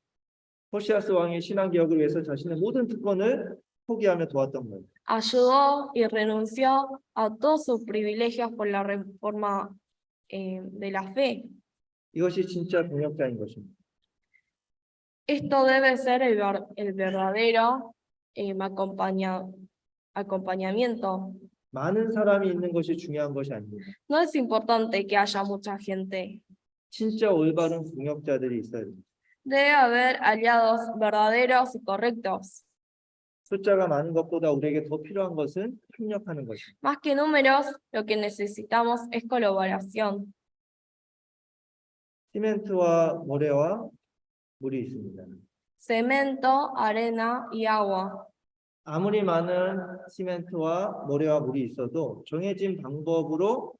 호시아스 왕의 신앙 개혁을 위해서 자신의 모든 특권을 포기하며 도왔던 거예요. Ayudó y renunció a todos sus privilegios por la reforma de la fe. 이것이 진짜 동역자인 것입니다. Esto debe ser el verdadero acompañamiento. 많은 사람이 있는 것이 중요한 것이 아닙니다. No es importante que haya mucha gente. 진짜 올바른 동역자들이 있어야 됩니다. Debe haber aliados verdaderos y correctos. 숫자가 많은 것보다 우리에게 더 필요한 것은 협력하는 것입니다. Más que números, lo que necesitamos es colaboración. 시멘트와 모래와 물이 있습니다. Cemento, arena y agua. 아무리 많은 시멘트와 모래와 물이 있어도 정해진 방법으로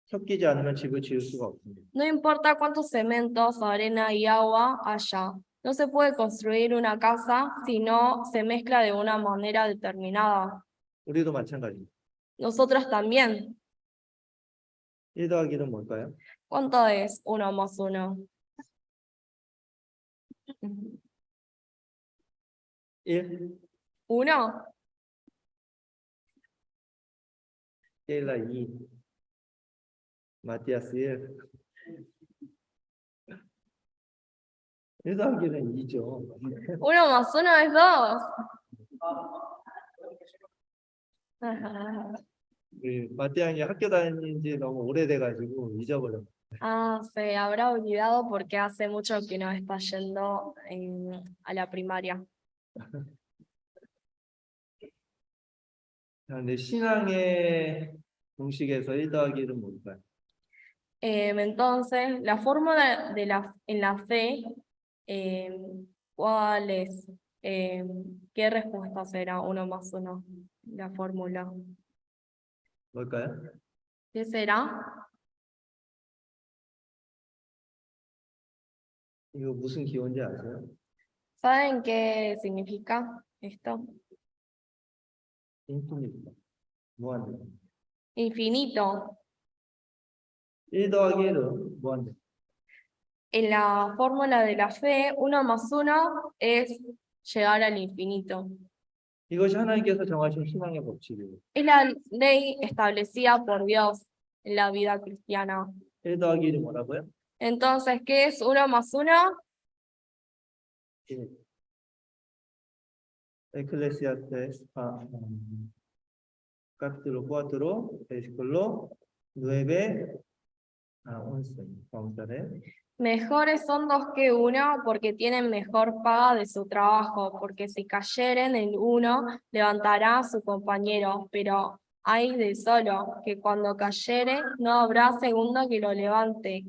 섞이지 않으면 집을 지을 수가 없습니다. No importa cuántos cementos, arena y agua haya, no se puede construir una casa si no se mezcla de una manera determinada. 우리도 마찬가지입니다. Nosotros también. 1 더하기 1은 뭘까요? ¿Cuánto es 1 más 1? 1, 1. 1라 2. 마티아스 1. 1 더하기 1은 2죠. 1 más 1 es 2. 우리 마티아이 학교 다닌 지 너무 오래돼가지고 잊어버렸어요. Ah, se habrá olvidado porque hace mucho que no está yendo a la primaria. 근데 신앙의 공식에서 1 더하기 1은 뭘까요? Entonces, la fórmula en la fe, ¿cuál es? ¿Qué respuesta será 1 más 1? La fórmula. 뭘까요? ¿Qué será? 이거 무슨 기호인지 아세요? ¿Saben qué significa esto? 인finita. 무한대. Infinito. 1 더하기 1은 무한대. En la fórmula de la fe, 1 más 1 es llegar al infinito. 이것이 하나님께서 정하신 신앙의 법칙이에요. Es la ley establecida por Dios en la vida cristiana. 1 더하기 1이 뭐라고요? Entonces, ¿qué es 1 más 1? 1. Ecclesiastes 4, 4, versículo 9 a 11. Vamos a ver. Mejores son 2 que 1 porque tienen mejor paga de su trabajo, porque si cayeren el uno, levantará a su compañero, pero hay de solo, que cuando cayere no habrá segundo que lo levante.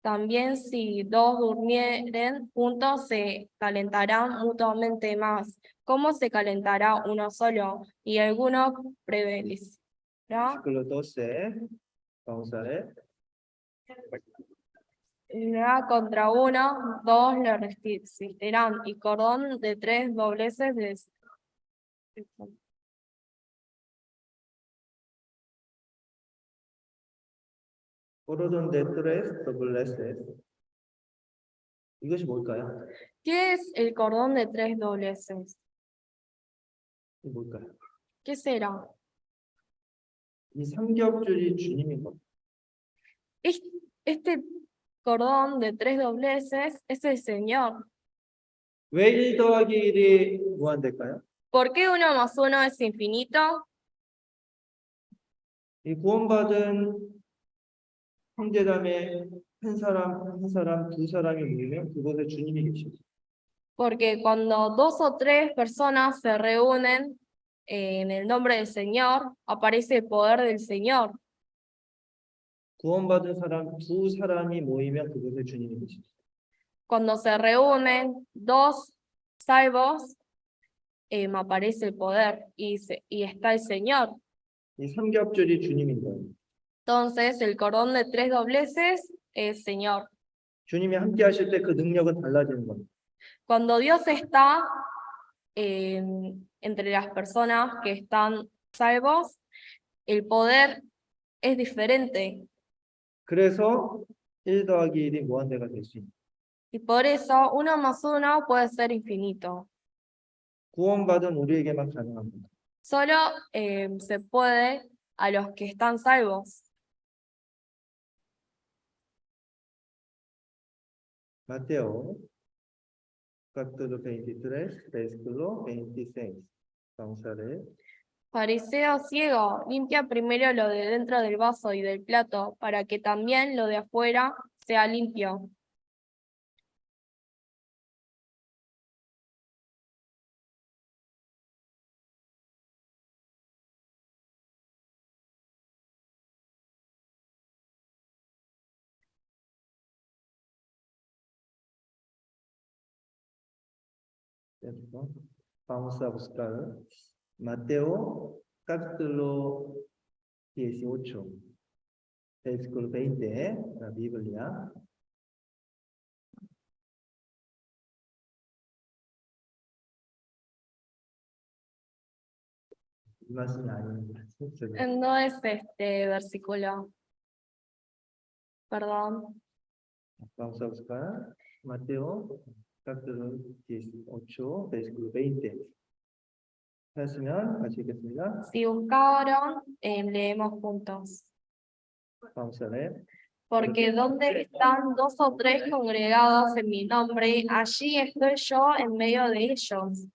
También si 2 durmieren juntos se calentarán mutuamente más. ¿Cómo se calentará uno solo? Y alguno prevalecerá Versículo 12. Vamos a ver. contra uno, 2 le resistirán, y cordón de 3 dobleces Cordón de 3 dobleces. 이것이 뭘까요? ¿Qué es el cordón de 3 dobleces? 이게 뭘까요? ¿Qué será? 이 삼겹줄이 주님인 겁니다. Este cordón de 3 dobleces es el Señor. 왜 1 더하기 1이 무한대일까요? ¿Por qué 1 más 1 es infinito? 이 구원받은 형제자매 한 사람, 두 사람이 모이면 그곳에 주님이 계십니다. Porque cuando dos o tres personas se reúnen en el nombre del Señor, aparece el poder del Señor. 구원받은 사람 두 사람이 모이면 그것을 주님이 되십니다. Cuando se reúnen dos salvos, aparece el poder y está el Señor. 이 삼겹줄이 주님인 거예요. Entonces, el cordón de tres dobleces es Señor. 주님이 함께 하실 때 그 능력은 달라지는 겁니다. Cuando Dios está entre las personas que están salvos, el poder es diferente. 그래서 1 더하기 1이 무한대가 될 수 있는. Y por eso 1 más 1 puede ser infinito. 구원받은 우리에게만 가능합니다. Solo se puede a los que están salvos. Mateo, capítulo 23, versículo 26. Vamos a leer. Fariseo ciego, limpia primero lo de dentro del vaso y del plato, para que también lo de afuera sea limpio. ¿Cierto? Vamos a buscar Mateo, capítulo 18, versículo 20, la Biblia. Más años. No es este versículo. Perdón. Vamos a buscar Mateo, capítulo 18, versículo 20. ¿찾으면 아시겠습니다? Si buscaron, leemos juntos. Vamos a leer. Porque donde están dos o tres congregados en mi nombre, allí estoy yo en medio de ellos.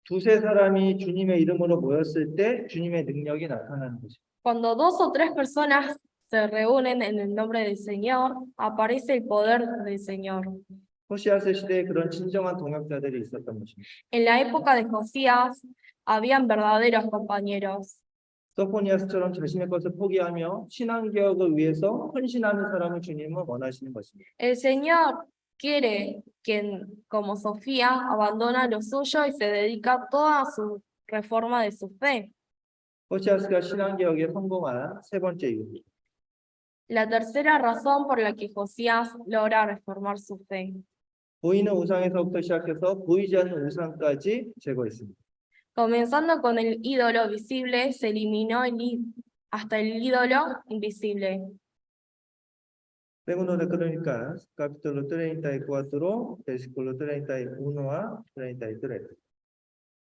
두세 사람이 주님의 이름으로 모였을 때 주님의 능력이 나타나는 것입니다. Cuando dos o tres personas se reúnen en el nombre del Señor, aparece el poder del Señor. 호시아스 시대에 그런 진정한 동역자들이 있었던 것입니다. En la época de Josías, habían verdaderos compañeros. 소포니아스처럼 자신의 것을 포기하며 신앙개혁을 위해서 헌신하는 사람을 주님은 원하시는 것입니다. El Señor quiere quien, como Sofía, abandona lo suyo y se dedica toda a su reforma de su fe. 호시아스가 신앙개혁에 성공한 세 번째 이유입니다. La tercera razón por la que Josías logra reformar su fe. 보이는 우상에서부터 시작해서 보이지 않는 우상까지 제거했습니다. Comenzando con el ídolo visible, se eliminó hasta el ídolo invisible. Segundo de Crónicas, capítulo 34, versículo 31 a 33.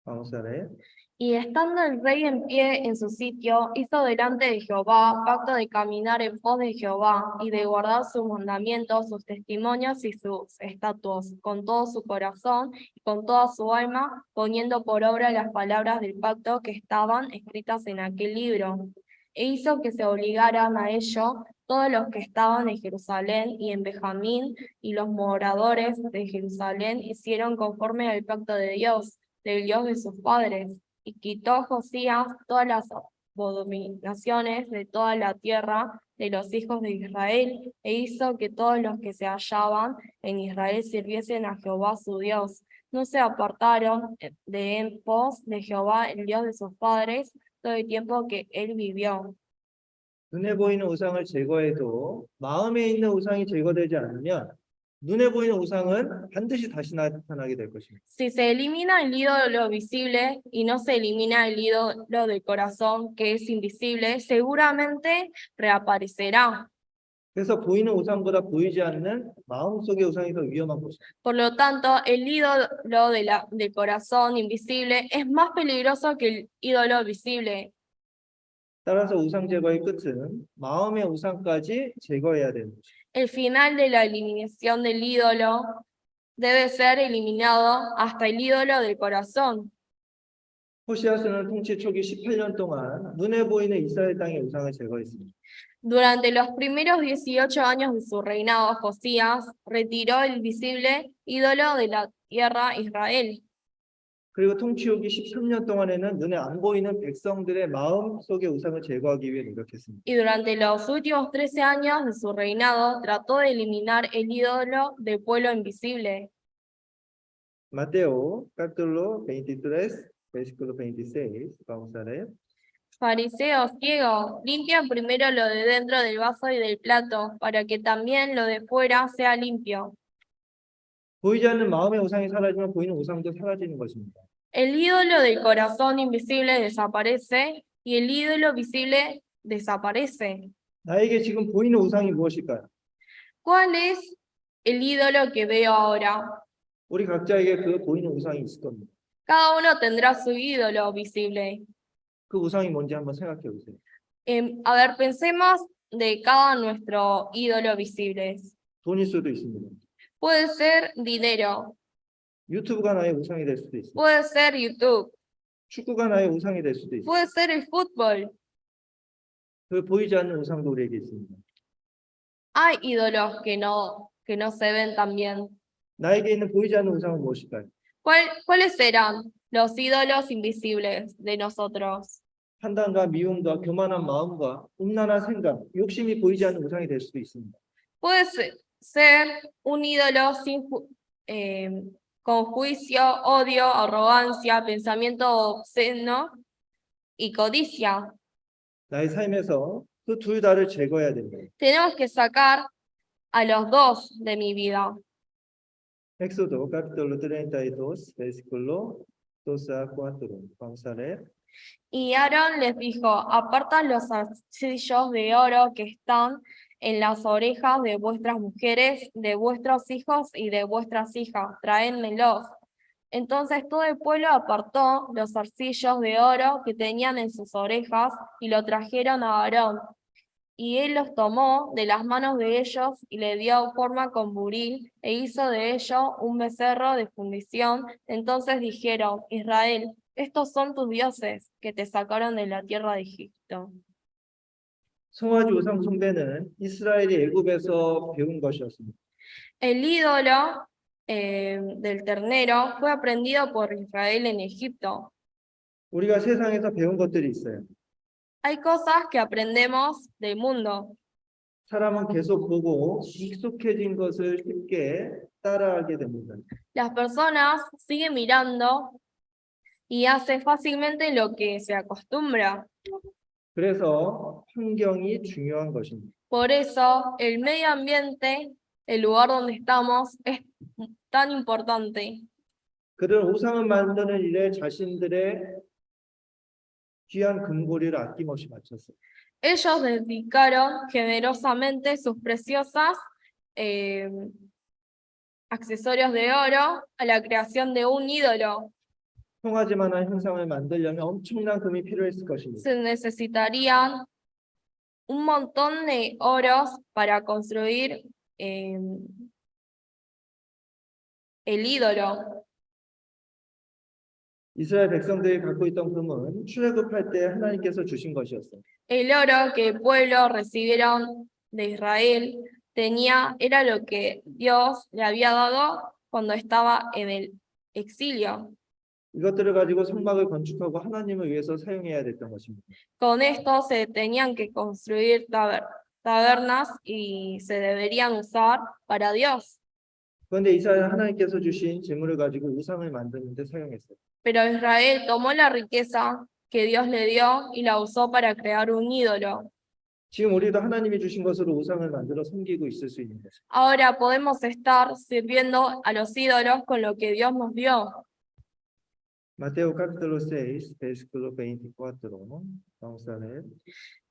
Vamos a leer. Y estando el rey en pie en su sitio, hizo delante de Jehová pacto de caminar en pos de Jehová y de guardar sus mandamientos, sus testimonios y sus estatutos, con todo su corazón y con toda su alma, poniendo por obra las palabras del pacto que estaban escritas en aquel libro. E hizo que se obligaran a ello todos los que estaban en Jerusalén y en Benjamín, y los moradores de Jerusalén hicieron conforme al pacto de Dios, del Dios de sus padres. Y quitó Josías todas las abominaciones de toda la tierra de los hijos de Israel, e hizo que todos los que se hallaban en Israel sirviesen a Jehová su Dios. No se apartaron de en pos de Jehová, el Dios de sus padres, todo el tiempo que él vivió. 눈에 보이는 우상을 제거해도 마음에 있는 우상이 제거되지 않으면 눈에 보이는 우상은 반드시 다시 나타나게 될 것입니다. Si se elimina el ídolo visible y no se elimina el ídolo del corazón, que es invisible, seguramente reaparecerá. 그래서 보이는 우상보다 보이지 않는 마음속의 우상이 더 위험한 것입니다. Por lo tanto, el ídolo del corazón invisible es más peligroso que el ídolo visible. 따라서 우상 제거의 끝은 마음의 우상까지 제거해야 되는 것입니다. El final de la eliminación del ídolo debe ser eliminado hasta el ídolo del corazón. 호시아스는 통치 초기 18년 동안 눈에 보이는 이스라엘 땅의 우상을 제거했습니다. Durante los primeros 18 años de su reinado, Josías retiró el visible ídolo de la tierra Israel. 그리고 통치 후기 13년 동안에는 눈에 안 보이는 백성들의 마음 속의 우상을 제거하기 위해 노력했습니다. Y durante los últimos 13 años de su reinado, trató de eliminar el ídolo del pueblo invisible. Mateo capítulo 23, versículo 26, vamos a leer. Fariseo ciego, limpia primero lo de dentro del vaso y del plato, para que también lo de fuera sea limpio. 보이지 않는 마음의 우상이 사라지면 보이는 우상도 사라지는 것입니다. El ídolo del corazón invisible desaparece y el ídolo visible desaparece. 나에게 지금 보이는 우상이 무엇일까요? ¿Cuál es el ídolo que veo ahora? 우리 각자에게 그 보이는 우상이 있을 겁니다. Cada uno tendrá su ídolo visible. 그 우상이 뭔지 한번 생각해 보세요. A ver, pensemos de cada nuestro ídolo visible. 돈일 수도 있습니다. Puede ser dinero, 유튜브가 나의 우상이 될 수도 있습니다. puede ser YouTube, 축구가 나의 우상이 될 수도 있습니다. puede ser el fútbol. 그 보이지 않는 우상도 우리에게 있습니다. Hay ídolos que no se ven también. 나에게 있는 보이지 않는 우상은 무엇일까요? ¿Cuáles serán los ídolos invisibles de nosotros? 판단과 미움과 교만한 마음과 음란한 생각, 욕심이 보이지 않는 우상이 될 수도 있습니다. Puede ser un ídolo con juicio, odio, arrogancia, pensamiento obsceno y codicia. 나의 삶에서 그 둘 다를 제거해야 됩니다. Tenemos que sacar a los dos de mi vida. Éxodo capítulo 32, versículo 12 a 4. Vamos a leer. Y Aarón les dijo: apartad los zarcillos de oro que están en las orejas de vuestras mujeres, de vuestros hijos y de vuestras hijas, traédmelos. Entonces todo el pueblo apartó los zarcillos de oro que tenían en sus orejas y lo trajeron a Aarón. Y él los tomó de las manos de ellos y le dio forma con buril e hizo de ello un becerro de fundición. Entonces dijeron: Israel, estos son tus dioses que te sacaron de la tierra de Egipto. 송아지 우상 숭배는 이스라엘이 애굽에서 배운 것이었습니다. El ídolo del ternero fue aprendido por Israel en Egipto. 우리가 세상에서 배운 것들이 있어요. Hay cosas que aprendemos del mundo. 사람은 계속 보고 익숙해진 것을 쉽게 따라하게 됩니다. Las personas siguen mirando y hace fácilmente lo que se acostumbra. 그래서 환경이 중요한 것입니다. Por eso el medio ambiente, el lugar donde estamos, es tan importante. 그들은 우상을 만드는 일에 자신들의 귀한 금고리를 아낌없이 바쳤어요. Ellos dedicaron generosamente sus preciosas accesorios de oro a la creación de un ídolo. 송아지만한 형상을 만들려면 엄청난 금이 필요했을 것입니다. Se necesitarían un montón de oros para construir el ídolo. 이스라엘 백성들이 갖고 있던 금은 출애굽할 때 하나님께서 주신 것이었어요. El oro que el pueblo recibieron de Israel era lo que Dios le había dado cuando estaba en el exilio. 이것들을 가지고 성막을 건축하고 하나님을 위해서 사용해야 됐던 것입니다. Con esto se tenían que construir tabernas y se deberían usar para Dios. 그런데 이스라엘 하나님께서 주신 재물을 가지고 우상을 만드는 데 사용했어요. Pero Israel tomó la riqueza que Dios le dio y la usó para crear un ídolo. 지금 우리도 하나님이 주신 것으로 우상을 만들어 섬기고 있을 수 있는 것입니다. Ahora podemos estar sirviendo a los ídolos con lo que Dios nos dio. Mateo capítulo 6, versículo 24. Vamos a leer.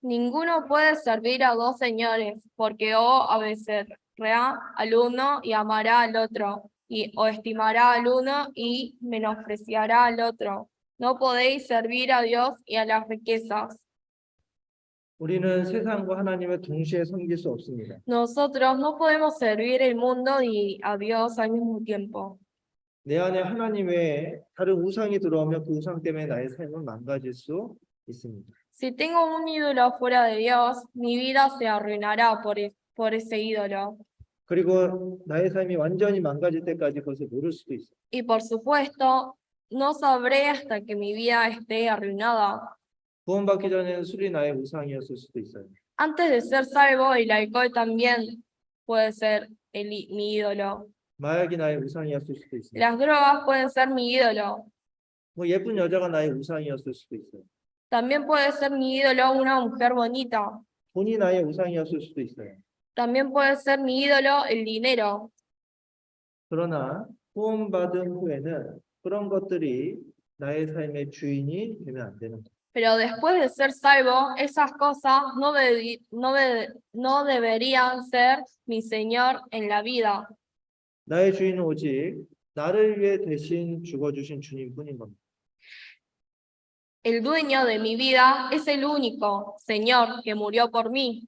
Ninguno puede servir a dos señores, porque o aborrecerá al uno y amará al otro, o estimará al uno y menospreciará al otro. No podéis servir a Dios y a las riquezas. 우리는 세상과 하나님을 동시에 섬길 수 없습니다. Nosotros no podemos servir el mundo y a Dios al mismo tiempo. 내 안에 하나님 외에 다른 우상이 들어오면 그 우상 때문에 나의 삶은 망가질 수 있습니다. Si tengo un ídolo fuera de Dios, mi vida se arruinará por ese ídolo. 그리고 나의 삶이 완전히 망가질 때까지 그것을 모를 수도 있어요. Y por supuesto, no sabré hasta que mi vida esté arruinada. 구원받기 전에는 술이 나의 우상이었을 수도 있어요. Antes de ser salvo, el alcohol también puede ser mi ídolo. 마약이 나의 우상이었을 수도 있어요. Las drogas pueden ser mi ídolo. 뭐 예쁜 여자가 나의 우상이었을 수도 있어요. También puede ser mi ídolo una mujer bonita. 돈이 나의 우상이었을 수도 있어요. También puede ser mi ídolo el dinero. 그러나 구원받은 후에는 그런 것들이 나의 삶의 주인이 되면 안 되는 거예요. Pero después de ser salvo, esas cosas no deberían ser mi Señor en la vida. 나의 주인은 오직 나를 위해 대신 죽어주신 주님뿐인 겁니다. El dueño de mi vida es el único Señor que murió por mí.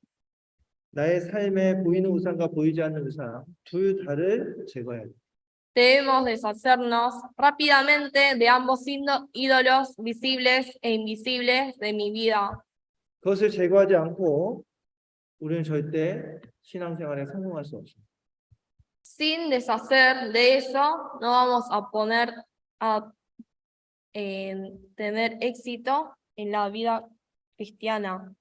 나의 삶에 보이는 우상과 보이지 않는 우상 둘 다를 제거해야 돼요. Debemos deshacernos rápidamente de ambos ídolos visibles e invisibles de mi vida. 그것을 제거하지 않고 우리는 절대 신앙생활에 성공할 수 없습니다. Sin deshacer de eso, no vamos a tener éxito en la vida cristiana.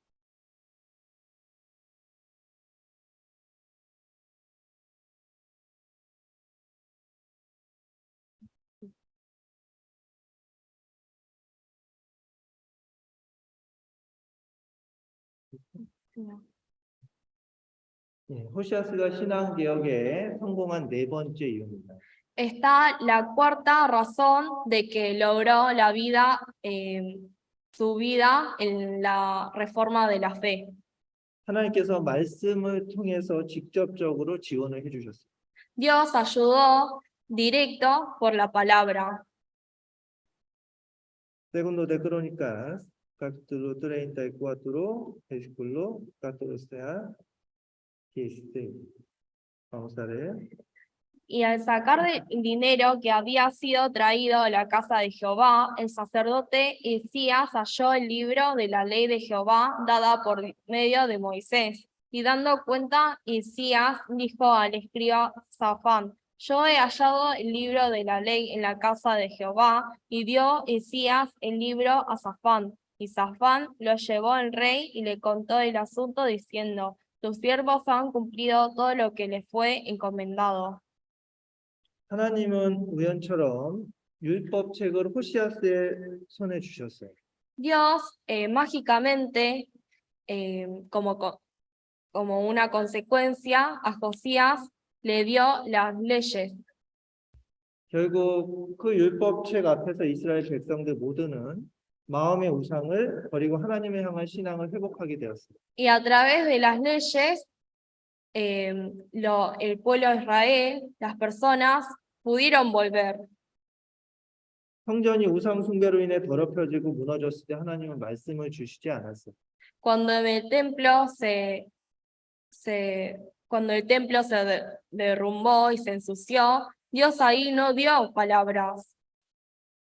호시아스가 신앙 개혁에 성공한 네 번째 이유입니다. Está la cuarta razón de que logró su vida en la reforma de la fe. 하나님께서 말씀을 통해서 직접적으로 지원을 해주셨어요. Dios ayudó directo por la palabra. Segundo de Crónicas, capítulo 34, versículo 14 a 16. Vamos a leer. Y al sacar el dinero que había sido traído a la casa de Jehová, el sacerdote Hilcías halló el libro de la ley de Jehová dada por medio de Moisés. Y dando cuenta, Hilcías dijo al escriba Safán: yo he hallado el libro de la ley en la casa de Jehová. Y dio Hilcías el libro a Safán. Y Safán lo llevó al rey y le contó el asunto diciendo: tus siervos han cumplido todo lo que les fue encomendado. 하나님은 우연처럼 율법책을 호시아스의 손에 주셨어요. Dios mágicamente, como una consecuencia, a Josías le dio las leyes. 결국 그 율법책 앞에서 이스라엘 백성들 모두는 마음의 우상을 버리고 하나님을 향한 신앙을 회복하게 되었어요. Y a través de las leyes, el pueblo de Israel, las personas, pudieron volver. 성전이 우상 숭배로 인해 더럽혀지고 무너졌을 때 하나님은 말씀을 주시지 않았어요. Cuando el templo cuando el templo se derrumbó y se ensució, Dios ahí no dio palabras.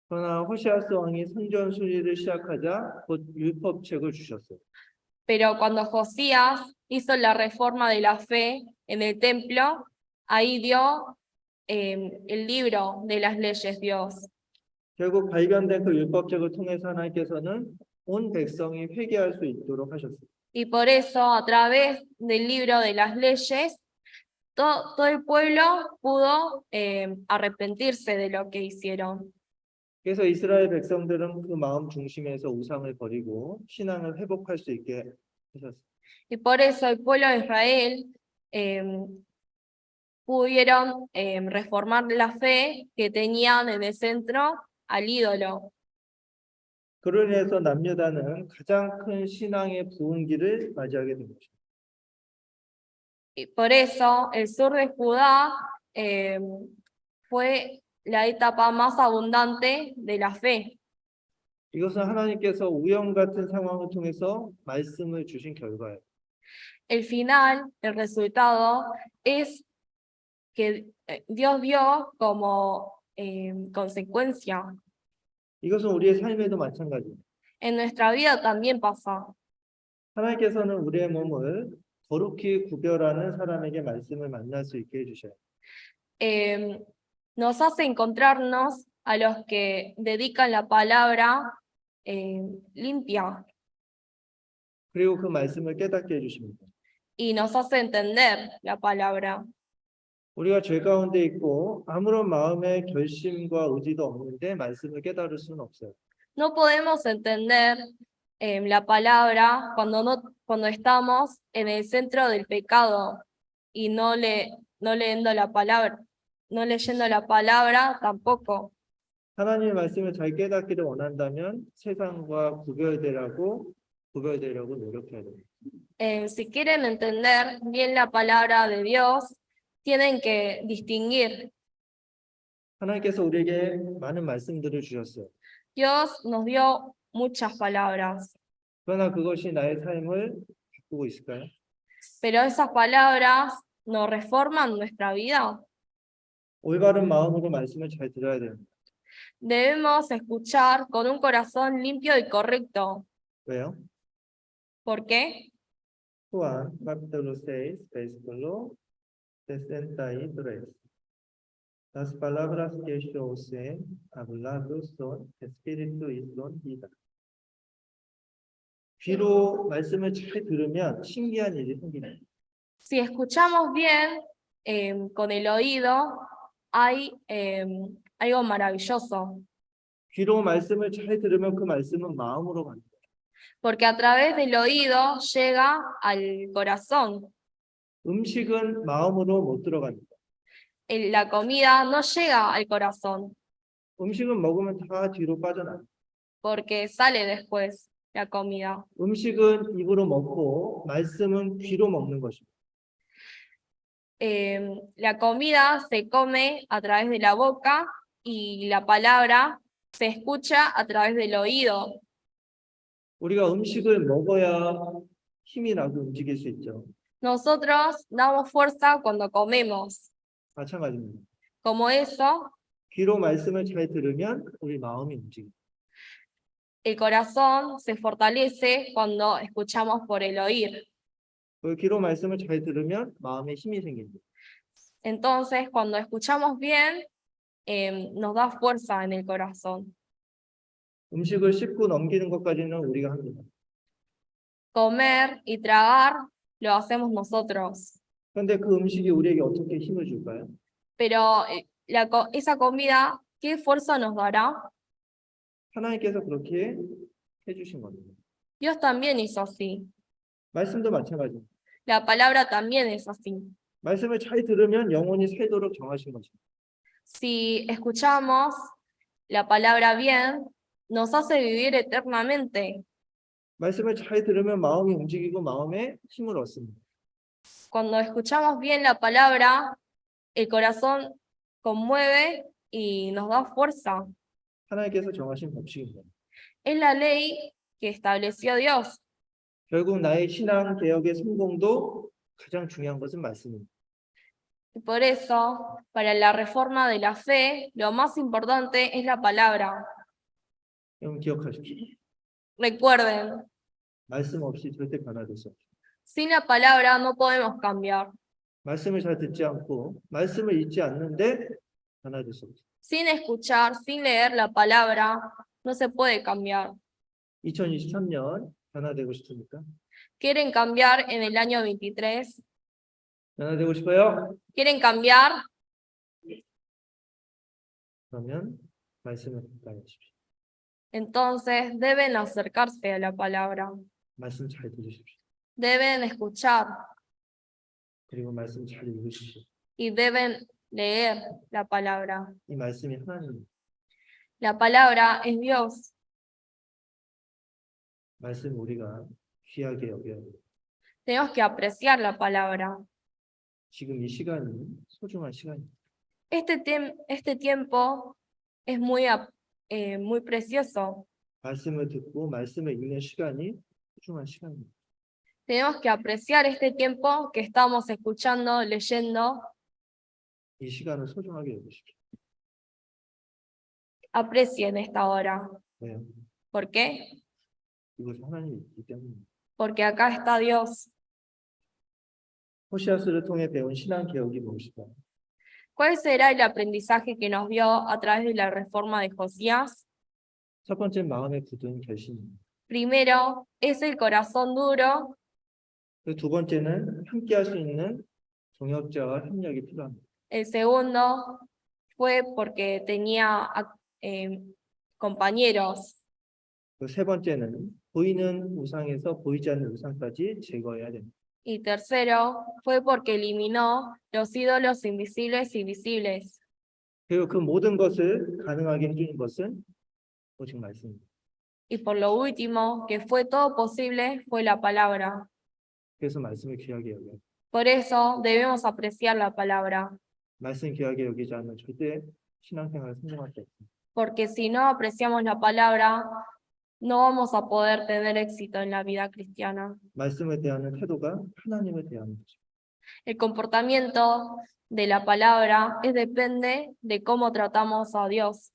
그러나 호시아스 왕이 성전 수리를 시작하자 곧 율법책을 주셨어요. Pero cuando Josías hizo la reforma de la fe en el templo, ahí dio el libro de las leyes Dios. 결국 발견된 그 율법책을 통해서 하나님께서는 온 백성이 회개할 수 있도록 하셨어요. Y por eso, a través del libro de las leyes, todo el pueblo pudo arrepentirse de lo que hicieron. 그래서 이스라엘 백성들은 그 마음 중심에서 우상을 버리고 신앙을 회복할 수 있게 하셨어요. Y por eso el pueblo de Israel pudieron reformar la fe que tenían en el centro al ídolo. 그로 인해서 남유다는 가장 큰 신앙의 부흥기를 맞이하게 된 것입니다. Y por eso el sur de Judá fue la etapa más abundante de la fe. 이것은 하나님께서 우연 같은 상황을 통해서 말씀을 주신 결과예요. El final, el resultado, es que Dios dio como consecuencia. 이것은 우리의 삶에도 마찬가지입니다. En nuestra vida también pasa. 하나님께서는 우리의 몸을 거룩히 구별하는 사람에게 말씀을 만날 수 있게 해주셔요. Nos hace encontrarnos a los que dedican la palabra limpia 그리고 그 말씀을 깨닫게 해주십니다. y nos hace entender la palabra. 우리가 죄 가운데 있고 아무런 마음의 결심과 의지도 없는데 말씀을 깨달을 수는 없어요. No podemos entender la palabra cuando estamos en el centro del pecado y no leyendo la palabra, no leyendo la palabra tampoco. 하나님의 말씀을 잘 깨닫기를 원한다면 세상과 구별되려고 노력해야 됩니다. Si quieren entender bien la palabra de Dios, tienen que distinguir. 하나님께서 우리에게 많은 말씀들을 주셨어요. Dios nos dio muchas palabras, 그러나 그것이 나의 삶을 바꾸고 있을까요? pero esas palabras no reforman nuestra vida. 올바른 마음으로 말씀을 잘 들어야 됩니다. Debemos escuchar con un corazón limpio y correcto. 왜요? ¿Por qué? Juan capítulo 6, versículo 63. Las palabras que yo os he hablado son espíritu y son vida. 귀로 말씀을 잘 들으면 신기한 일이 생깁니다. Si escuchamos bien con el oído, hay algo maravilloso, 귀로 말씀을 잘 들으면 그 말씀은 마음으로 갑니다. porque a través del oído llega al corazón. 음식은 마음으로 못 들어갑니다. La comida no llega al corazón, 음식은 먹으면 다 뒤로 빠져나갑니다. porque sale después la comida. 음식은 입으로 먹고 말씀은 귀로 먹는 것입니다. La comida se come a través de la boca y la palabra se escucha a través del oído. 우리가 음식을 먹어야 힘이 나고 움직일 수 있죠. Nosotros damos fuerza cuando comemos. 마찬가지입니다. Como eso, 귀로 말씀을 잘 들으면 우리 마음이 움직입니다. el corazón se fortalece cuando escuchamos por el oír. 그 귀로 말씀을 잘 들으면 마음에 힘이 생깁니다. Entonces, cuando escuchamos bien, nos da fuerza en el corazón. 음식을 씹고 넘기는 것까지는 우리가 합니다. Comer y tragar lo hacemos nosotros. 그런데 그 음식이 우리에게 어떻게 힘을 줄까요? Pero esa comida, ¿qué fuerza nos dará? 하나님께서 그렇게 해주신 겁니다. Dios también hizo así. 말씀도 마찬가지입니다. La palabra también es así. 말씀을 잘 들으면 영원히 새도록 정하신 것입니다. Si escuchamos la palabra bien, nos hace vivir eternamente. 말씀을 잘 들으면 마음이 움직이고 마음에 힘을 얻습니다. Cuando escuchamos bien la palabra, el corazón conmueve y nos da fuerza. 하나님께서 정하신 법칙입니다. Es la ley que estableció Dios. 결국 나의 신앙 개혁의 성공도 가장 중요한 것은 말씀입니다. Y por eso, para la reforma de la fe, lo más importante es la palabra. 여러분 기억하십시오. Recuerden, 말씀 없이 절대 변화될 수 없습니다. sin la palabra no podemos cambiar. 말씀을 잘 듣지 않고 말씀을 읽지 않는데 변화될 수 없습니다. Sin escuchar, sin leer la palabra, no se puede cambiar. 2023년 변화되고 싶습니까? ¿Quieren cambiar en el año 23? 변화되고 싶어요? ¿Quieren cambiar? 그러면 말씀을 가까이 하십시오. Entonces deben acercarse a la palabra. 말씀 잘 들으십시오. Deben escuchar 그리고 말씀 잘 읽으십시오. y deben leer la palabra. 이 말씀이 하나님입니다. La palabra es Dios. 말씀 우리가 귀하게 여겨야 돼요. Tenemos que apreciar la palabra. 지금 이 시간이 소중한 시간입니다. Este tiempo es muy precioso. 말씀을 듣고 말씀을 읽는 시간이 소중한 시간입니다. Tenemos que apreciar este tiempo que estamos escuchando, leyendo. 이 시간을 소중하게 여기십시오. Aprecien esta hora. 왜요? ¿Por qué? 이곳에 하나님이 있기 때문입니다. Porque acá está Dios. 호시아스를 통해 배운 신앙 개혁이 무엇일까요? ¿Cuál será el aprendizaje que nos dio a través de la reforma de Josías? 첫 번째 마음의 굳은 결심입니다. Primero, es el corazón duro. 두 번째는 함께할 수 있는 동역자와 협력이 필요합니다. El segundo fue porque tenía compañeros. 세 번째는 보이는 우상에서 보이지 않는 우상까지 제거해야 됩니다. Y tercero, fue porque eliminó los ídolos invisibles y visibles. 그리고 그 모든 것을 가능하게 해주는 것은 오직 말씀입니다. Y por lo último, que fue todo posible, fue la palabra. 그래서 말씀을 귀하게 여겨요. Por eso debemos apreciar la palabra. 말씀 귀하게 여기지 않으면 절대 신앙생활을 성공할 수 없습니다. Porque si no apreciamos la palabra, no vamos a poder tener éxito en la vida cristiana. 말씀에 대한 태도가 하나님을 대하는 거죠. El comportamiento de la palabra depende de cómo tratamos a Dios.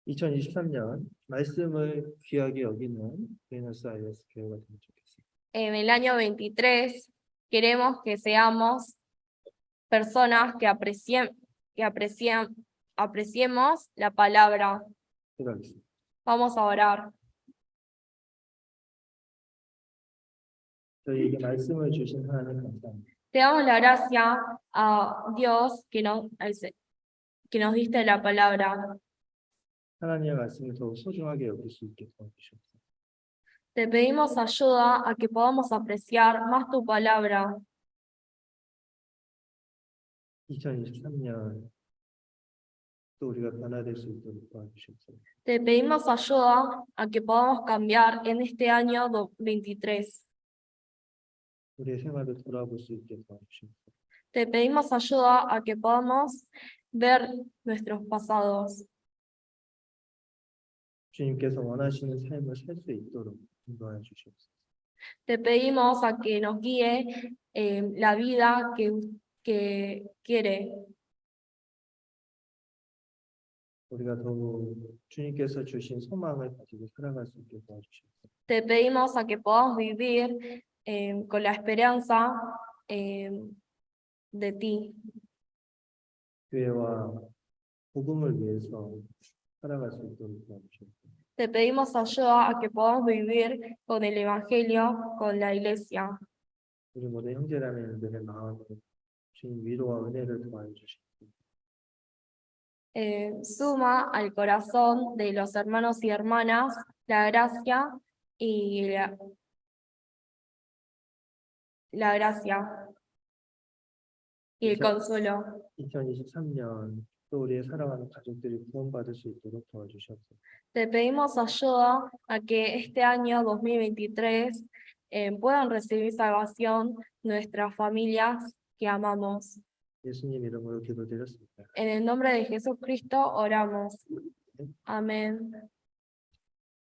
2023년 말씀을 귀하게 여기는 베너스 아이에스 교회가 되면 좋겠습니다. En el año 23 queremos que seamos personas que apreciemos la palabra. 기도하겠습니다. Vamos a orar. 저희에게 말씀을 주신 하나님 감사합니다. Te damos la gracia a Dios que nos diste la palabra. 하나님의 말씀을 더욱 소중하게 여길 수 있게 도와주시옵소서. Te pedimos ayuda a que podamos apreciar más tu palabra. 2023년 또 우리가 변화될 수 있도록 도와주시옵소서. Te pedimos ayuda a que podamos cambiar en este año 23. 우리의 생활을 돌아볼 수 있게 도와주시옵소서. Te pedimos ayuda a que podamos ver nuestros pasados. 주님께서 원하시는 삶을 살 수 있도록 인도하여 주시옵소서. Te pedimos a que nos guíe la vida que quiere. 우리가 더욱 주님께서 주신 소망을 가지고 살아갈 수 있게 도와주시옵소서. Te pedimos a que podamos vivir con la esperanza de ti. 교회와 복음을 위해서 살아갈 수 있도록 도와주시옵소서. Te pedimos ayuda a que podamos vivir con el Evangelio, con la Iglesia. 우리 모든 형제라면들의 마음을 주님 위로와 은혜를 더하여 주시옵소서. Suma al corazón de los hermanos y hermanas la gracia y la gracia y el consuelo. 2023년 또 우리의 사랑하는 가족들이 구원받을 수 있도록 도와주시옵소서. Te pedimos ayuda a que este año 2023 puedan recibir salvación nuestras familias que amamos. 예수님 이름으로 기도드렸습니다. En el nombre de Jesucristo oramos. Amén.